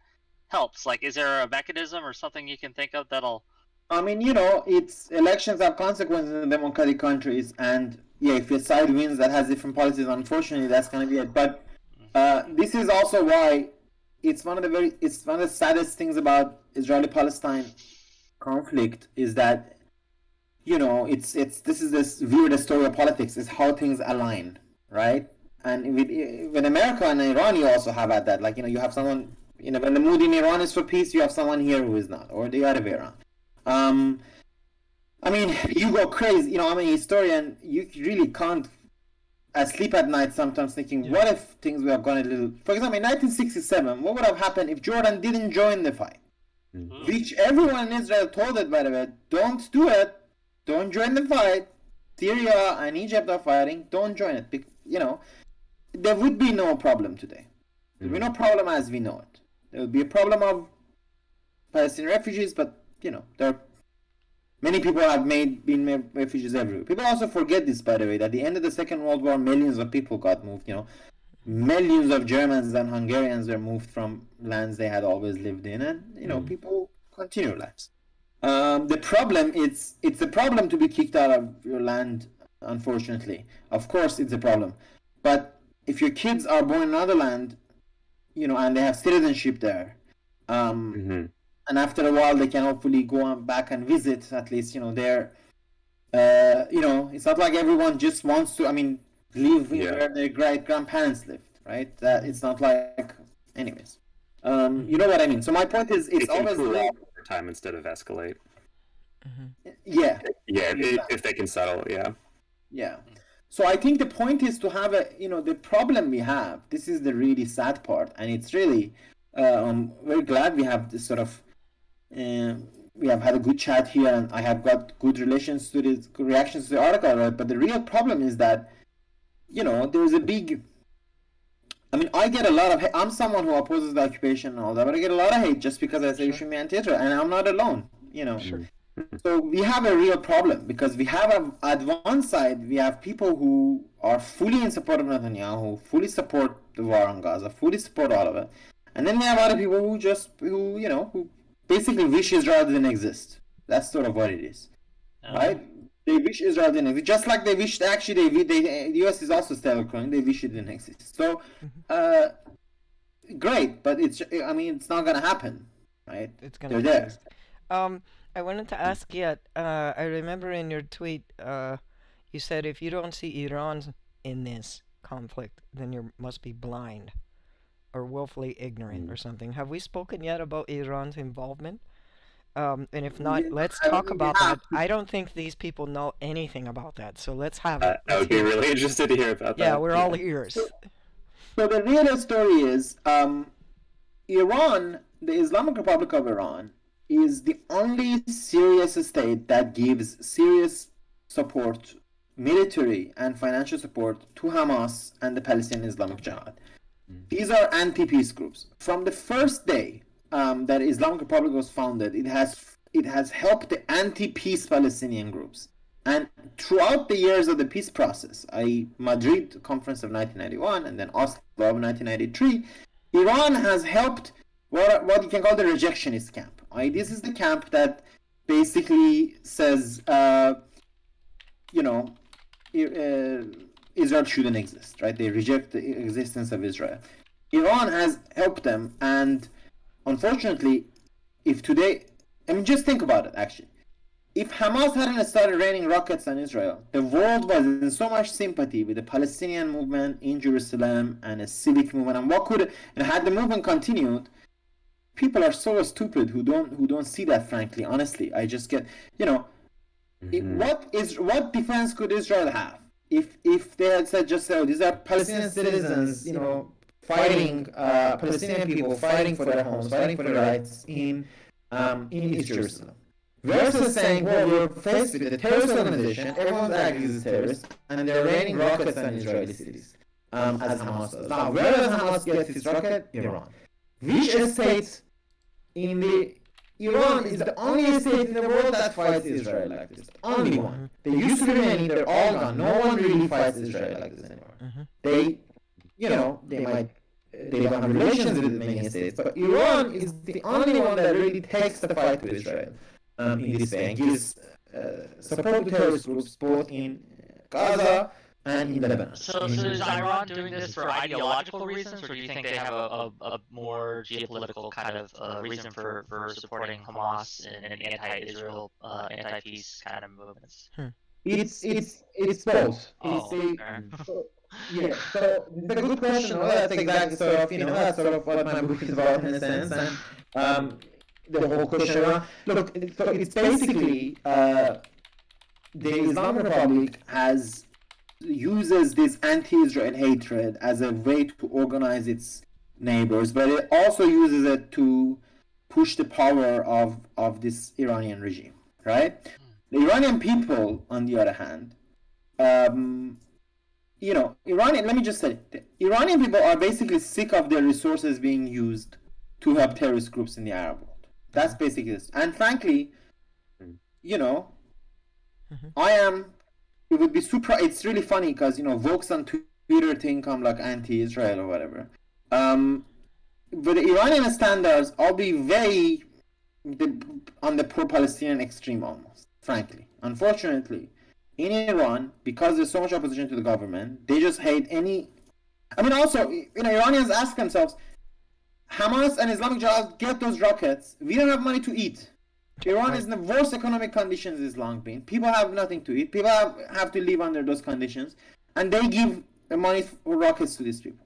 helps? Like, is there a mechanism or something you can think of that'll I mean, it's elections have consequences in democratic countries, and yeah, if your side wins that has different policies, unfortunately, that's going to be it. But this is also why it's one of the saddest things about Israeli-Palestine conflict is that this is this weird story of politics is how things align, right? And with America and Iran, you also have at that, like you have someone, when the mood in Iran is for peace, you have someone here who is not, or the other way around. I mean, you go crazy. I'm a historian. You really can't sleep at night sometimes thinking, what if things would have gone a little... For example, in 1967, what would have happened if Jordan didn't join the fight? Mm-hmm. Which everyone in Israel told it, by the way, don't do it. Don't join the fight. Syria and Egypt are fighting. Don't join it. There would be no problem today. There would be no problem as we know it. There would be a problem of Palestinian refugees, but, there are many people have been made refugees everywhere. People also forget this, by the way, that at the end of the Second World War, millions of people got moved. Millions of Germans and Hungarians were moved from lands they had always lived in, and people continue lives. The problem it's a problem to be kicked out of your land. Unfortunately, of course, it's a problem. But if your kids are born in another land, and they have citizenship there, and after a while they can hopefully go back and visit at least, there. It's not like everyone just wants to, live where their great grandparents lived, right? That it's not like, anyways. You know what I mean? So my point is, it's always over time instead of escalate. Yeah. Yeah, if they can settle, yeah. Yeah. So I think the point is to have the problem we have, this is the really sad part, and it's really, I'm very glad we have this sort of, we have had a good chat here, and I have got good reactions to the article, right? But the real problem is that, there's a big, I get a lot of I'm someone who opposes the occupation and all that, but I get a lot of hate just because I say you should be anti-Israel, and I'm not alone, Sure. So we have a real problem because we have at one side we have people who are fully in support of Netanyahu, fully support the war on Gaza, fully support all of it, and then we have other people who basically wish Israel didn't exist. That's sort of what it is, right? They wish Israel didn't exist, just like they wish the U.S. is also still Ukraine. They wish it didn't exist. So, great, but it's not gonna happen, right? It's gonna They're there. I wanted to ask yet. I remember in your tweet, you said if you don't see Iran in this conflict, then you must be blind or willfully ignorant or something. Have we spoken yet about Iran's involvement? And if not, let's talk about that. I don't think these people know anything about that, so let's have it. I would be really interested to hear about that. Yeah, we're all ears. So the real story is, Iran, the Islamic Republic of Iran, is the only serious state that gives serious support, military and financial support, to Hamas and the Palestinian Islamic Jihad. These are anti-peace groups. From the first day that Islamic Republic was founded, it has helped the anti-peace Palestinian groups. And throughout the years of the peace process, Madrid Conference of 1991 and then Oslo of 1993, Iran has helped what you can call the rejectionist camp. This is the camp that basically says, Israel shouldn't exist, right? They reject the existence of Israel. Iran has helped them, and unfortunately, if today, just think about it, actually. If Hamas hadn't started raining rockets on Israel, the world was in so much sympathy with the Palestinian movement in Jerusalem and a civic movement, and had the movement continued, people are so stupid who don't see that, frankly, honestly. I just get, what defense could Israel have if they had said these are Palestinian citizens, fighting, Palestinian people fighting for their homes, fighting for their rights in East Jerusalem, versus saying, well, we're faced with a terrorist organization, everyone's acting as terrorists, and they're raining rockets on Israeli cities, as Hamas does. Now, where does Hamas get its rocket? Iran. Which state Iran is the only state in the world that fights Israel like this. Only one. They used to be many, they're all gone. No one really fights Israel like this anymore. They don't have relations with many states, but Iran is the only one that really takes the fight to Israel. in this way and gives support to terrorist groups both in Gaza and in Lebanon. So is Iran doing this for ideological reasons, or do you think they have a more geopolitical kind of reason for supporting Hamas and anti-Israel, anti-peace kind of movements? It's both. Oh, Yeah, so it's a good question. Well, that's exactly sort of, that's sort of what my book is about in a sense, and the whole question around. Look, so it's basically the Islamic Republic uses this anti-Israel hatred as a way to organize its neighbors, but it also uses it to push the power of this Iranian regime, right? The Iranian people, on the other hand, let me just say, the Iranian people are basically sick of their resources being used to help terrorist groups in the Arab world. That's basically this. And frankly, it would be it's really funny because, Vox on Twitter think I'm like anti-Israel or whatever. But the Iranian standards, I'll be very on the pro-Palestinian extreme almost, frankly. Unfortunately, in Iran, because there's so much opposition to the government, they just hate any... also, Iranians ask themselves, Hamas and Islamic Jihad get those rockets, we don't have money to eat. Iran is in the worst economic conditions it's long been. People have nothing to eat. People have to live under those conditions. And they give the money for rockets to these people.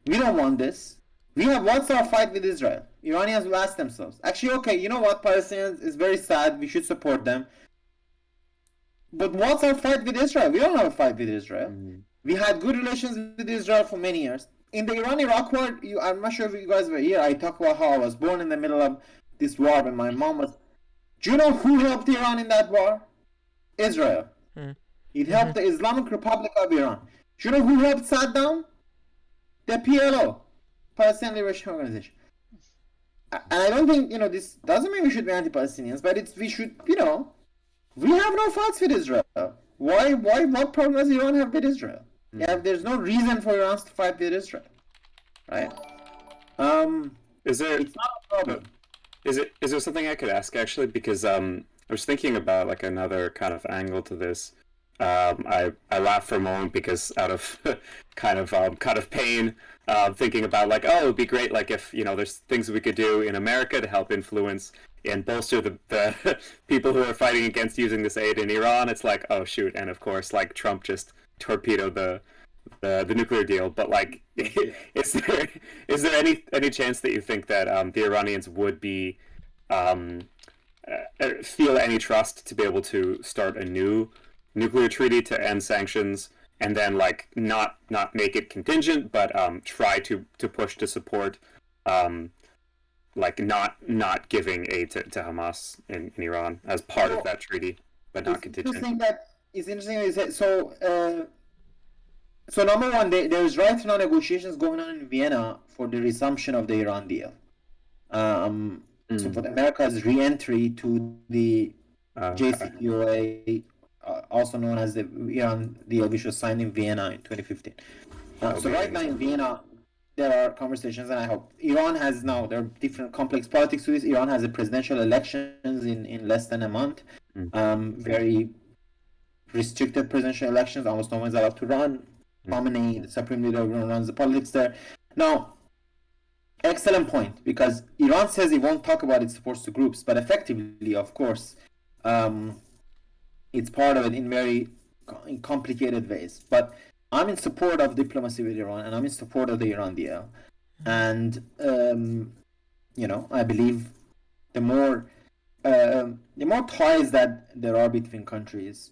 We don't want this. What's our fight with Israel? Iranians will ask themselves. Actually, okay, you know what? Palestinians is very sad. We should support them. But what's our fight with Israel? We don't have a fight with Israel. Mm-hmm. We had good relations with Israel for many years. In the Iran-Iraq war, I'm not sure if you guys were here. I talk about how I was born in the middle of this war, and my mom was... Do you know who helped Iran in that war? Israel. It helped the Islamic Republic of Iran. Do you know who helped Saddam? The PLO, Palestinian Liberation Organization. And I don't think, this doesn't mean we should be anti-Palestinians, but we should, we have no fights with Israel. What problem does Iran have with Israel? Yeah, there's no reason for Iran to fight with Israel, right? It's not a problem. Is there something I could ask actually? Because I was thinking about like another kind of angle to this. I laughed for a moment because out of kind of pain, thinking about like, oh, it would be great like if there's things we could do in America to help influence and bolster the people who are fighting against using this aid in Iran. It's like, oh shoot, and of course like Trump just torpedoed the nuclear deal. But like, is there any chance that you think that the Iranians would be feel any trust to be able to start a new nuclear treaty to end sanctions, and then like not make it contingent, but try to push to support like not giving aid to Hamas in Iran as part of that treaty, but not contingent? It's interesting that you said so. So number one, there's right now negotiations going on in Vienna for the resumption of the Iran deal. So for America's re-entry to the JCPOA, also known as the Iran deal, which was signed in Vienna in 2015. So right now in Vienna, there are conversations, and I hope Iran has now, there are different complex politics to this. Iran has a presidential elections in less than a month. Very restricted presidential elections. Almost no one's allowed to run. Khamenei, the supreme leader, runs the politics there. Now, excellent point, because Iran says it won't talk about its supports to groups, but effectively, of course, it's part of it in very complicated ways. But I'm in support of diplomacy with Iran, and I'm in support of the Iran deal. And, I believe the more ties that there are between countries,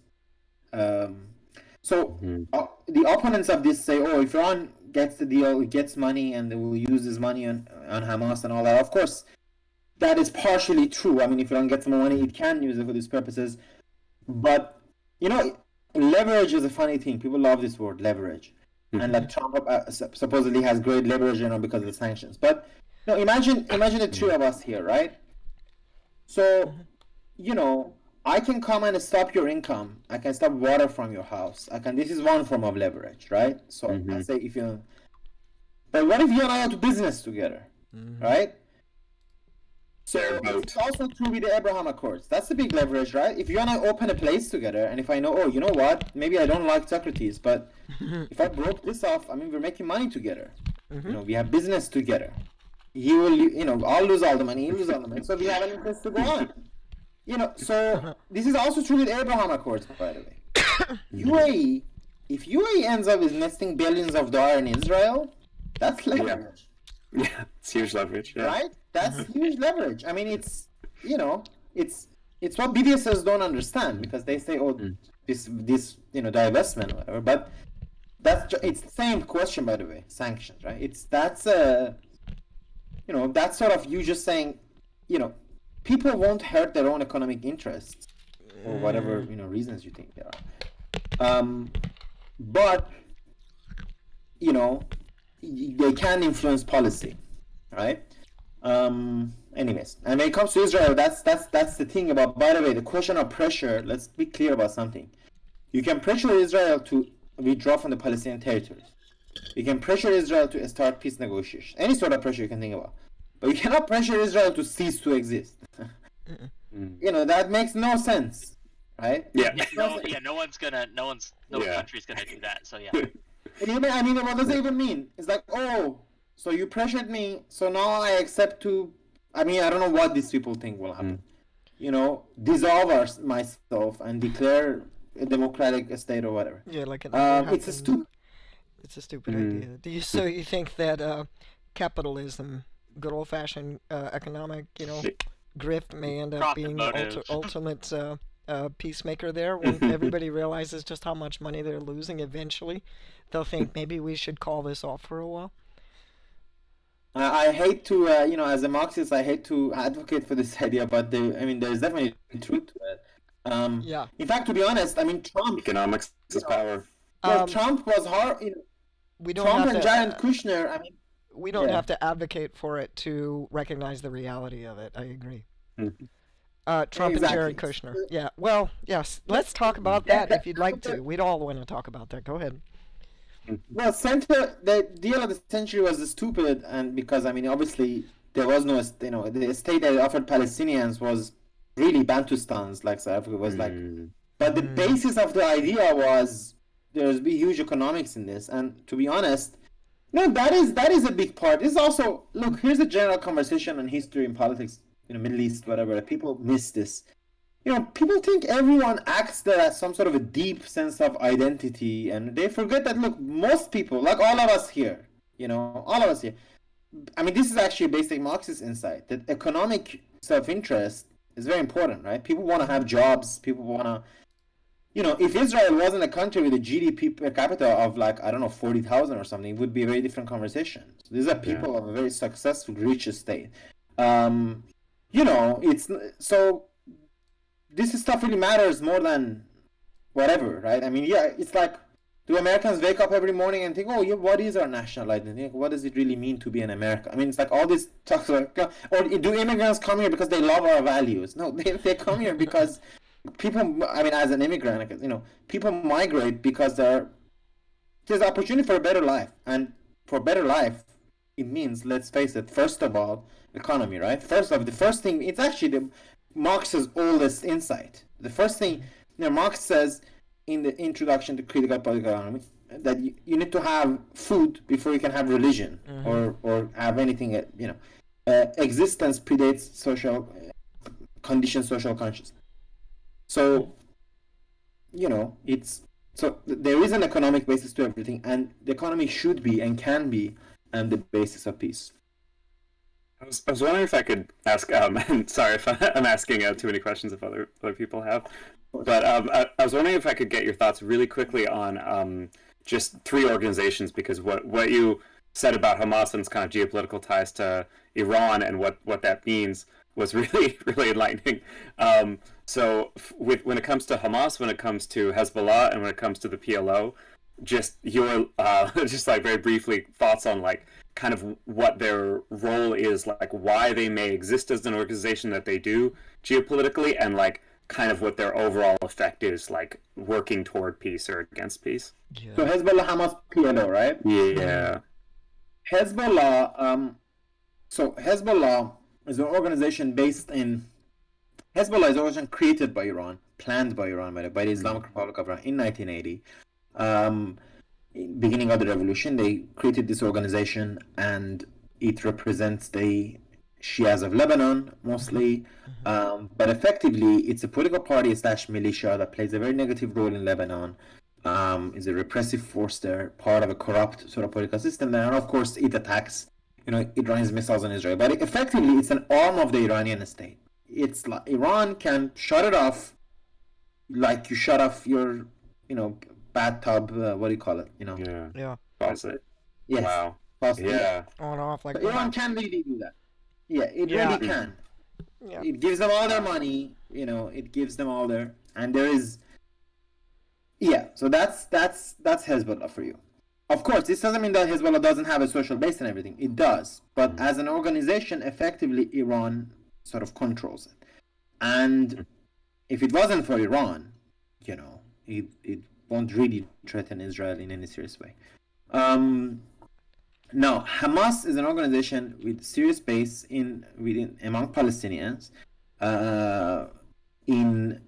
the opponents of this say, oh, if Iran gets the deal, it gets money, and they will use this money on Hamas and all that. Of course, that is partially true. I mean, if Iran gets more money, it can use it for these purposes. But, leverage is a funny thing. People love this word, leverage. And like Trump supposedly has great leverage, because of the sanctions. But, imagine the three of us here, right? So, I can come and stop your income. I can stop water from your house. This is one form of leverage, right? So I say but what if you and I do business together, right? So their vote. it's also true with the Abraham Accords. That's the big leverage, right? If you want to open a place together, and if I know, oh, you know what, maybe I don't like Socrates, but if I broke this off, I mean, we're making money together. You know, we have business together. He will, you know, I'll lose all the money, he'll lose all the money, so we have an interest to go on. You know, so this is also true with Abraham Accords, by the way. UAE, if UAE ends up investing billions of dollars in Israel, that's leverage. Yeah, it's huge leverage. Yeah. Right? That's huge leverage. I mean, it's, you know, it's what BDSers don't understand, because they say, oh, this you know, divestment or whatever. But it's the same question, by the way, sanctions, right? You know, that's sort of you just saying, you know, people won't hurt their own economic interests for whatever, you know, reasons you think there are. But, you know, they can influence policy, right? Anyways, and when it comes to Israel, that's the thing about, by the way, the question of pressure. Let's be clear about something. You can pressure Israel to withdraw from the Palestinian territories. You can pressure Israel to start peace negotiations. Any sort of pressure you can think about. But you cannot pressure Israel to cease to exist. You know, that makes no sense, right? Yeah. No country's gonna do that. So yeah. I mean, what does it even mean? It's like, oh, so you pressured me, so now I accept to. I mean, I don't know what these people think will happen. You know, dissolve myself and declare a democratic state or whatever. Yeah, like an it's a stupid. It's a stupid idea. So you think that capitalism, good old-fashioned economic, you know, grift may end up being the ultimate peacemaker there when everybody realizes just how much money they're losing eventually? They'll think maybe we should call this off for a while. I hate to, you know, as a Marxist, I hate to advocate for this idea, but I mean, there's definitely truth to it. Yeah. In fact, to be honest, I mean, Trump. Economics is power. Well, Trump was hard. You know, we don't Trump have and to, Jared Kushner. I mean, we don't have to advocate for it to recognize the reality of it. I agree. Trump and Jared Kushner. Yeah. Well, yes. Let's talk about that if you'd like to. We'd all want to talk about that. Go ahead. Well, the deal of the century was stupid, and because, I mean, obviously there was no, you know, the state that offered Palestinians was really Bantustans, like South Africa was like. But the basis of the idea was there's be huge economics in this, and to be honest, no, that is a big part. This is also, look, here's a general conversation on history and politics, you know, Middle East, whatever. People miss this. You know, people think everyone acts there as some sort of a deep sense of identity, and they forget that, look, most people, like all of us here, you know, all of us here, I mean, this is actually a basic Marxist insight, that economic self-interest is very important, right? People want to have jobs, people want to, you know, if Israel wasn't a country with a GDP per capita of like, I don't know, 40,000 or something, it would be a very different conversation. So these are people of a very successful, rich state. You know, it's, so this stuff really matters more than whatever, right? I mean, yeah, it's like, do Americans wake up every morning and think, oh, yeah, what is our national identity? What does it really mean to be an American? I mean, it's like all this talk, like, or do immigrants come here because they love our values? No, they come here because people, I mean, as an immigrant, you know, people migrate because there's opportunity for a better life. And for a better life, it means, let's face it, first of all, economy, right? The first thing, it's actually Marx's oldest insight. The first thing, you know, Marx says in the introduction to critical political economy that you need to have food before you can have religion or have anything, you know. Existence predates social conditions, social consciousness. So, you know, there is an economic basis to everything, and the economy should be and can be the basis of peace. I was wondering if I could ask, and sorry if I'm asking too many questions if other people have, but I was wondering if I could get your thoughts really quickly on just three organizations, because what you said about Hamas and its kind of geopolitical ties to Iran and what that means was really, really enlightening. So when it comes to Hamas, when it comes to Hezbollah, and when it comes to the PLO, just your just like very briefly thoughts on like kind of what their role is, like why they may exist as an organization that they do geopolitically, and like kind of what their overall effect is, like working toward peace or against peace. Yeah. So Hezbollah, Hamas, PLO, right? Yeah. Hezbollah. So Hezbollah is an organization based in Hezbollah is an organization created by Iran, planned by Iran, by the Islamic Republic of Iran in 1980. Beginning of the revolution, they created this organization, and it represents the Shias of Lebanon mostly. But effectively, it's a political party slash militia that plays a very negative role in Lebanon. Is a repressive force there, part of a corrupt sort of political system there, and of course, it attacks. It runs missiles on Israel, but effectively, it's an arm of the Iranian state. It's like Iran can shut it off, like you shut off your, bathtub. What do you call it? Yeah. Faucet. Yes. Wow. Faucet. Yeah. On off like Iran that. can really do that. Yeah, it Yeah. really can. Yeah. It gives them all their money. It gives them all their, and there is. Yeah, so that's Hezbollah for you. Of course, this doesn't mean that Hezbollah doesn't have a social base and everything. It does, but as an organization, effectively, Iran sort of controls it. And if it wasn't for Iran, it won't really threaten Israel in any serious way. Now, Hamas is an organization with serious base among Palestinians, in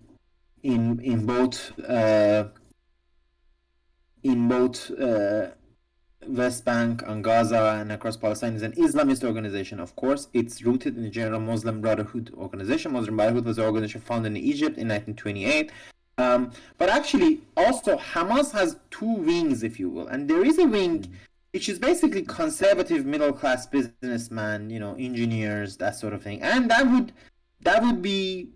both West Bank and Gaza and across Palestine. Is an Islamist organization, of course. It's rooted in the General Muslim Brotherhood organization. Muslim Brotherhood was an organization founded in Egypt in 1928. But actually, also, Hamas has two wings, if you will. And there is a wing which is basically conservative middle-class businessmen, engineers, that sort of thing. And that would be,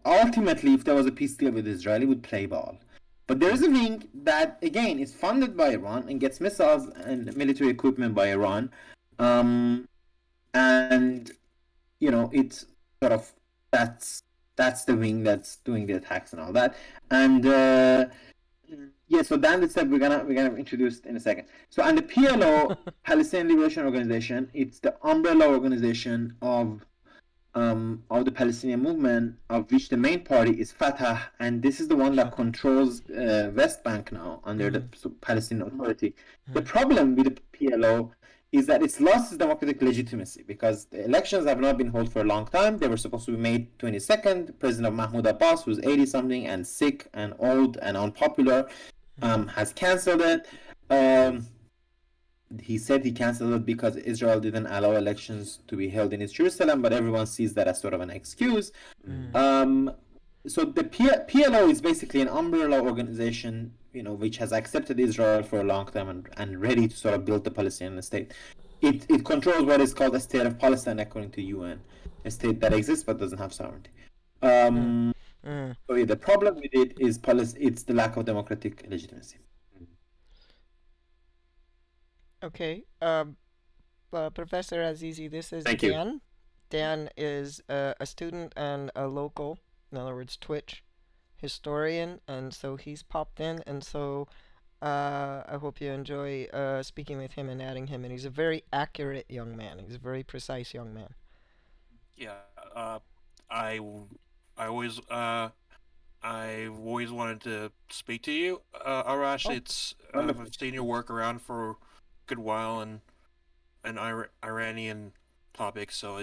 ultimately, if there was a peace deal with Israel, it would play ball. But there is a wing that, again, is funded by Iran and gets missiles and military equipment by Iran. And, it's sort of, that's the wing that's doing the attacks and all that. And, so Dan said we're gonna introduce in a second. So, and the PLO, Palestinian Liberation Organization, it's the umbrella organization of the Palestinian movement, of which the main party is Fatah, and this is the one that controls West Bank now under the Palestinian Authority. The problem with the PLO is that it's lost its democratic legitimacy because the elections have not been held for a long time. They were supposed to be May 22nd. President Mahmoud Abbas, who's 80-something and sick and old and unpopular, has cancelled it. He said he cancelled it because Israel didn't allow elections to be held in East Jerusalem, but everyone sees that as sort of an excuse. So the PLO is basically an umbrella organization, which has accepted Israel for a long time and ready to sort of build the Palestinian state. It controls what is called a state of Palestine according to UN, a state that exists but doesn't have sovereignty. So the problem with it is it's the lack of democratic legitimacy. Okay. Professor Azizi, this is Thank you. Dan. Dan is a student and a local, in other words, Twitch historian, and so he's popped in, and so I hope you enjoy speaking with him and adding him. And he's a very accurate young man. He's a very precise young man. Yeah, I always I've always wanted to speak to you, Arash. It's I've seen your work around for a good while and an Iranian topic, so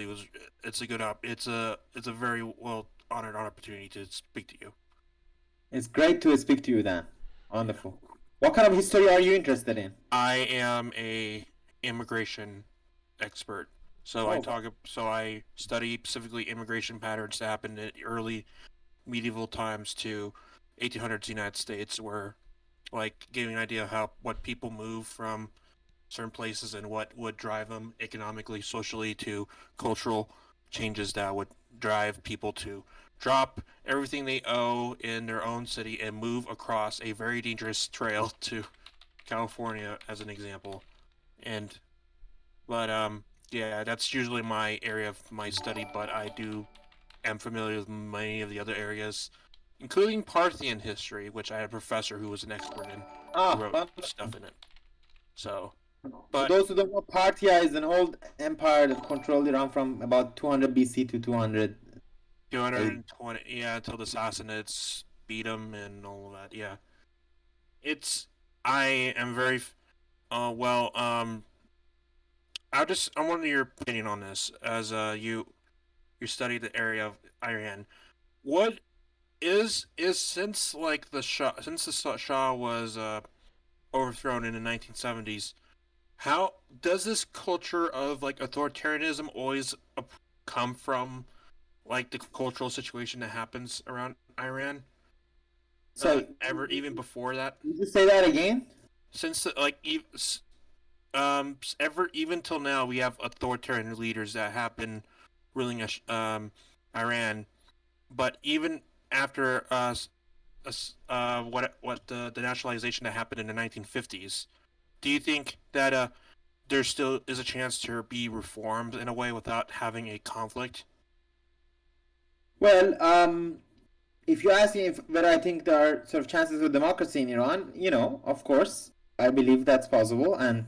it's a very well honored opportunity to speak to you. It's great to speak to you, Dan. Wonderful. What kind of history are you interested in? I am a immigration expert. So I study specifically immigration patterns that happened in early medieval times to 1800s United States, where like giving an idea of what people move from certain places and what would drive them economically, socially, to cultural changes that would drive people to drop everything they owe in their own city and move across a very dangerous trail to California, as an example. Yeah, that's usually my area of my study, but I am familiar with many of the other areas, including Parthian history, which I had a professor who was an expert in, who wrote stuff in it. So, but those who don't know, Parthia is an old empire that controlled Iran from about 200 BC to 200. 220, yeah, until the Sassanids beat them and all of that. Yeah, I am very, I wanted your opinion on this, as you you study the area of Iran. What is since like the Shah was overthrown in the 1970s, how does this culture of like authoritarianism always come from like the cultural situation that happens around Iran? So, Ever even before that, did you say that again? since like ever even till now, we have authoritarian leaders that have been ruling Iran, but even after what the nationalization that happened in the 1950s, do you think that there still is a chance to be reformed in a way without having a conflict? Well, if you ask me whether I think there are sort of chances of democracy in Iran, of course, I believe that's possible, and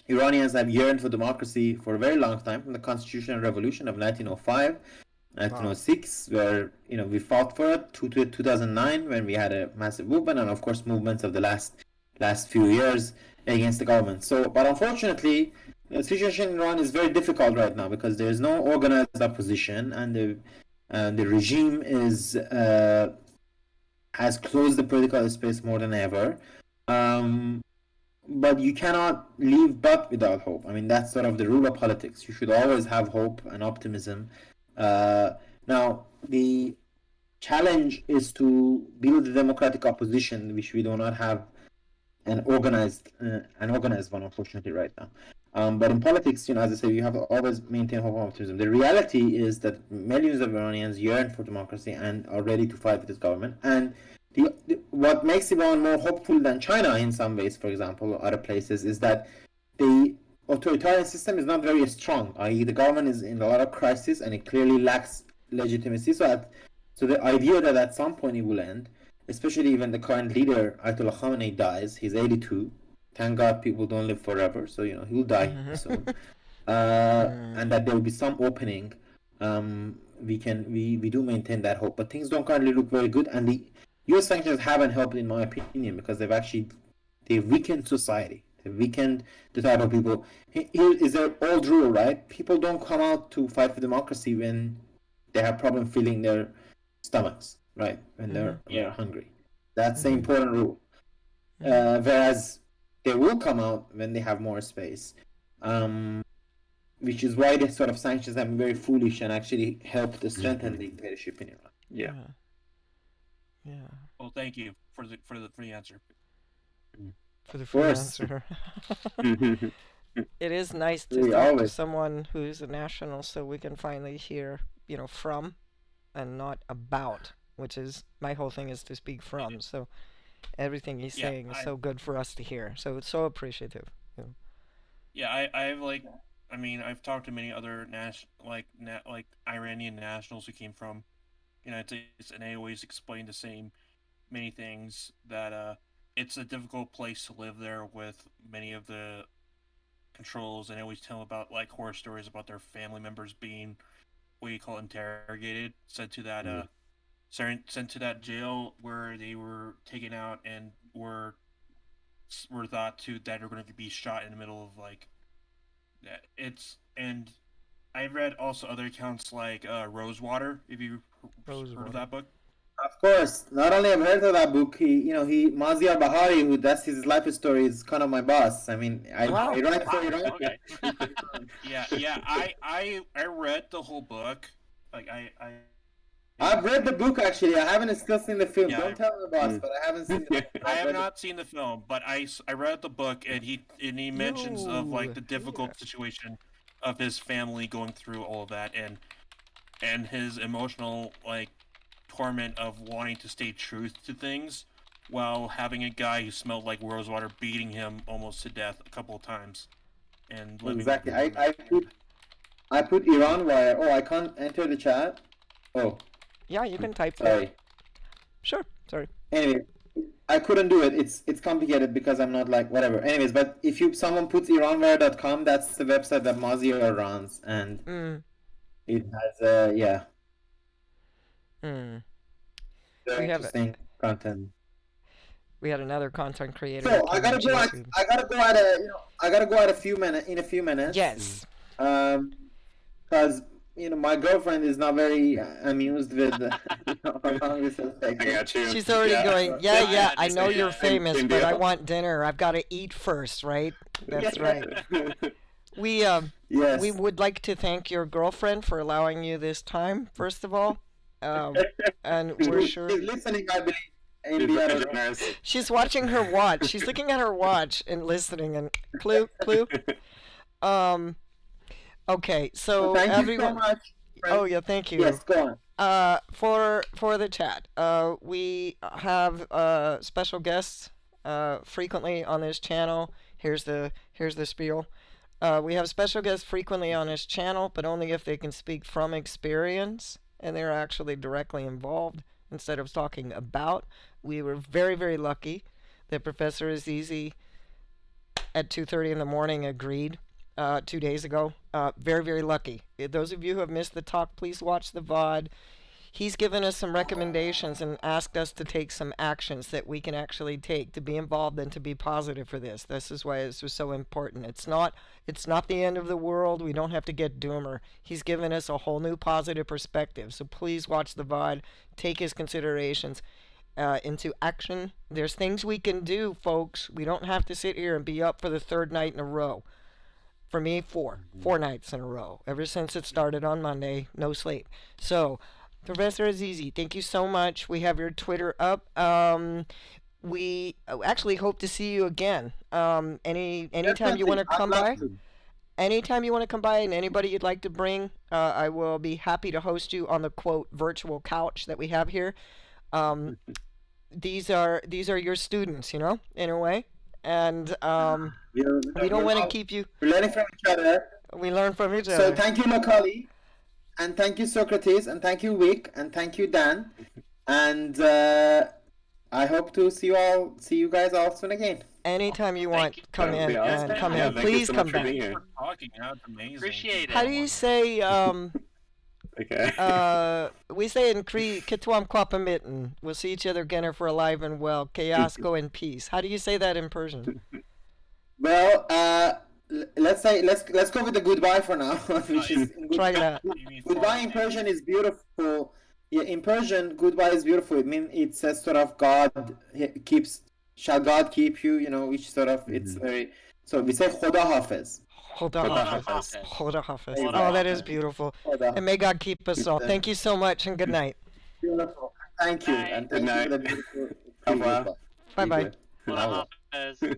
Iranians have yearned for democracy for a very long time, from the constitutional revolution of 1905, 1906, where we fought for it, to 2009 when we had a massive movement, and of course movements of the last few years against the government. So, but unfortunately, the situation in Iran is very difficult right now because there is no organized opposition, and the regime has closed the political space more than ever. But you cannot leave but without hope. I mean, that's sort of the rule of politics. You should always have hope and optimism. Now, the challenge is to build a democratic opposition, which we do not have an organized one, unfortunately, right now. But in politics, as I say, you have to always maintain hope and optimism. The reality is that millions of Iranians yearn for democracy and are ready to fight with this government. And what makes Iran more hopeful than China in some ways, for example, or other places, is that the authoritarian system is not very strong, i.e. the government is in a lot of crisis and it clearly lacks legitimacy. So the idea that at some point it will end, especially when the current leader, Ayatollah Khamenei, dies, he's 82. Thank God people don't live forever, so he will die soon. And that there will be some opening. We do maintain that hope, but things don't currently look very good, and the U.S. sanctions haven't helped, in my opinion, because they've weakened society. They've weakened the type of people. Here is their old rule, right? People don't come out to fight for democracy when they have problem filling their stomachs, right? When they're hungry. That's the important rule. Whereas they will come out when they have more space. Which is why the sort of sanctions have been very foolish and actually helped to strengthen the dictatorship in Iran. Yeah. Well, thank you for the answer. For the free answer. It is nice to talk to someone who's a national, so we can finally hear, from, and not about. Which is my whole thing is to speak from. So everything he's saying is so good for us to hear. So it's so appreciative. Yeah, I've talked to many other Iranian nationals who came from United States, and they always explain the same many things, that it's a difficult place to live there with many of the controls, and they always tell about like horror stories about their family members being what you call interrogated, sent to that jail where they were taken out and were thought that they're going to be shot in the middle of like that. And I've read also other accounts like Rosewater. If you heard of that book? Of course. Not only have I heard of that book, Maziar Bahari, who that's his life story, is kind of my boss. I mean, I write for Iran. Okay. yeah. I read the whole book. Like I've read the book actually. I haven't still seen the film. Don't tell the boss, but I haven't seen the film. I have not seen the film, but I read the book, and he mentions of like the difficult situation of his family going through all of that, and his emotional like torment of wanting to stay true to things while having a guy who smelled like rosewater beating him almost to death a couple of times. And exactly. I put Iran wire. Oh, I can't enter the chat. Oh. Yeah, you can type. Sorry. Sure. Sorry. Anyway, I couldn't do it. It's complicated because I'm not like whatever. Anyways, but if someone puts iranwire.com, that's the website that Maziar runs, and it has yeah. Very interesting content. We had another content creator. So I gotta go. I gotta go at a few minutes. Yes. Because my girlfriend is not very amused with how long this has I taken. got you. She's already Yeah. going, Yeah, yeah, I I know you're understand. famous, Same but I deal. want dinner. I've got to eat first, right? That's right. We we Yes. would like to thank your girlfriend for allowing you this time, first of all. Um, and we're sure She's listening, I believe, in She's the very other room. generous. she's watching her watch. She's looking at her watch and listening. And clue, clue. Um, okay, So so thank you so everyone. much. Oh Friend. yeah, thank you. Yes, go on. For the chat, we have special guests frequently on this channel. Here's the spiel. We have special guests frequently on this channel, but only if they can speak from experience and they're actually directly involved instead of talking about. We were very, very lucky that Professor Azizi at 2:30 in the morning agreed 2 days ago. Very, very lucky. Those of you who have missed the talk, please watch the VOD. He's given us some recommendations and asked us to take some actions that we can actually take to be involved and to be positive for this. This is why this was so important. It's not the end of the world. We don't have to get doomer. He's given us a whole new positive perspective. So please watch the VOD, take his considerations into action. There's things we can do, folks. We don't have to sit here and be up for the third night in a row. For me, four nights in a row. Ever since it started on Monday, no sleep. So, Professor Azizi, thank you so much. We have your Twitter up. We actually hope to see you again. Anytime you want to Definitely. I'd come love by. to. Anytime you want to come by, and anybody you'd like to bring, I will be happy to host you on the quote virtual couch that we have here. Um, these are your students, in a way, and We're, we don't we're, want to all- keep you. we're learning from each other. We learn from each So other. thank you, Macaulay, and thank you, Socrates, and thank you, Wick, and thank you, Dan. And I hope to see you guys all soon again. Anytime you Thank want, you. come That would in be awesome. and come Yeah, in. thank you Please so come much for back. being here. For talking. That's amazing. Appreciate How it. do you say Okay. we say in Cree Kitwam Kwapamitten. We'll see each other again for alive and well. Kayasco and peace. How do you say that in Persian? Well, let's go with the goodbye for now, which is Try that. goodbye in Persian is beautiful. Yeah, in Persian, goodbye is beautiful. It means it says sort of shall God keep you, which sort of it's very. So we say Khoda Hafiz. Khoda Khoda Hafiz. Hafiz. Khoda Hafiz. Khoda Oh, that is Hafiz. beautiful. Khoda. And may God keep us all. Thank you so much and good night. Beautiful. Thank you, Night. and Good thank you for the night. beautiful. Au revoir. Bye bye. Well, Hafiz.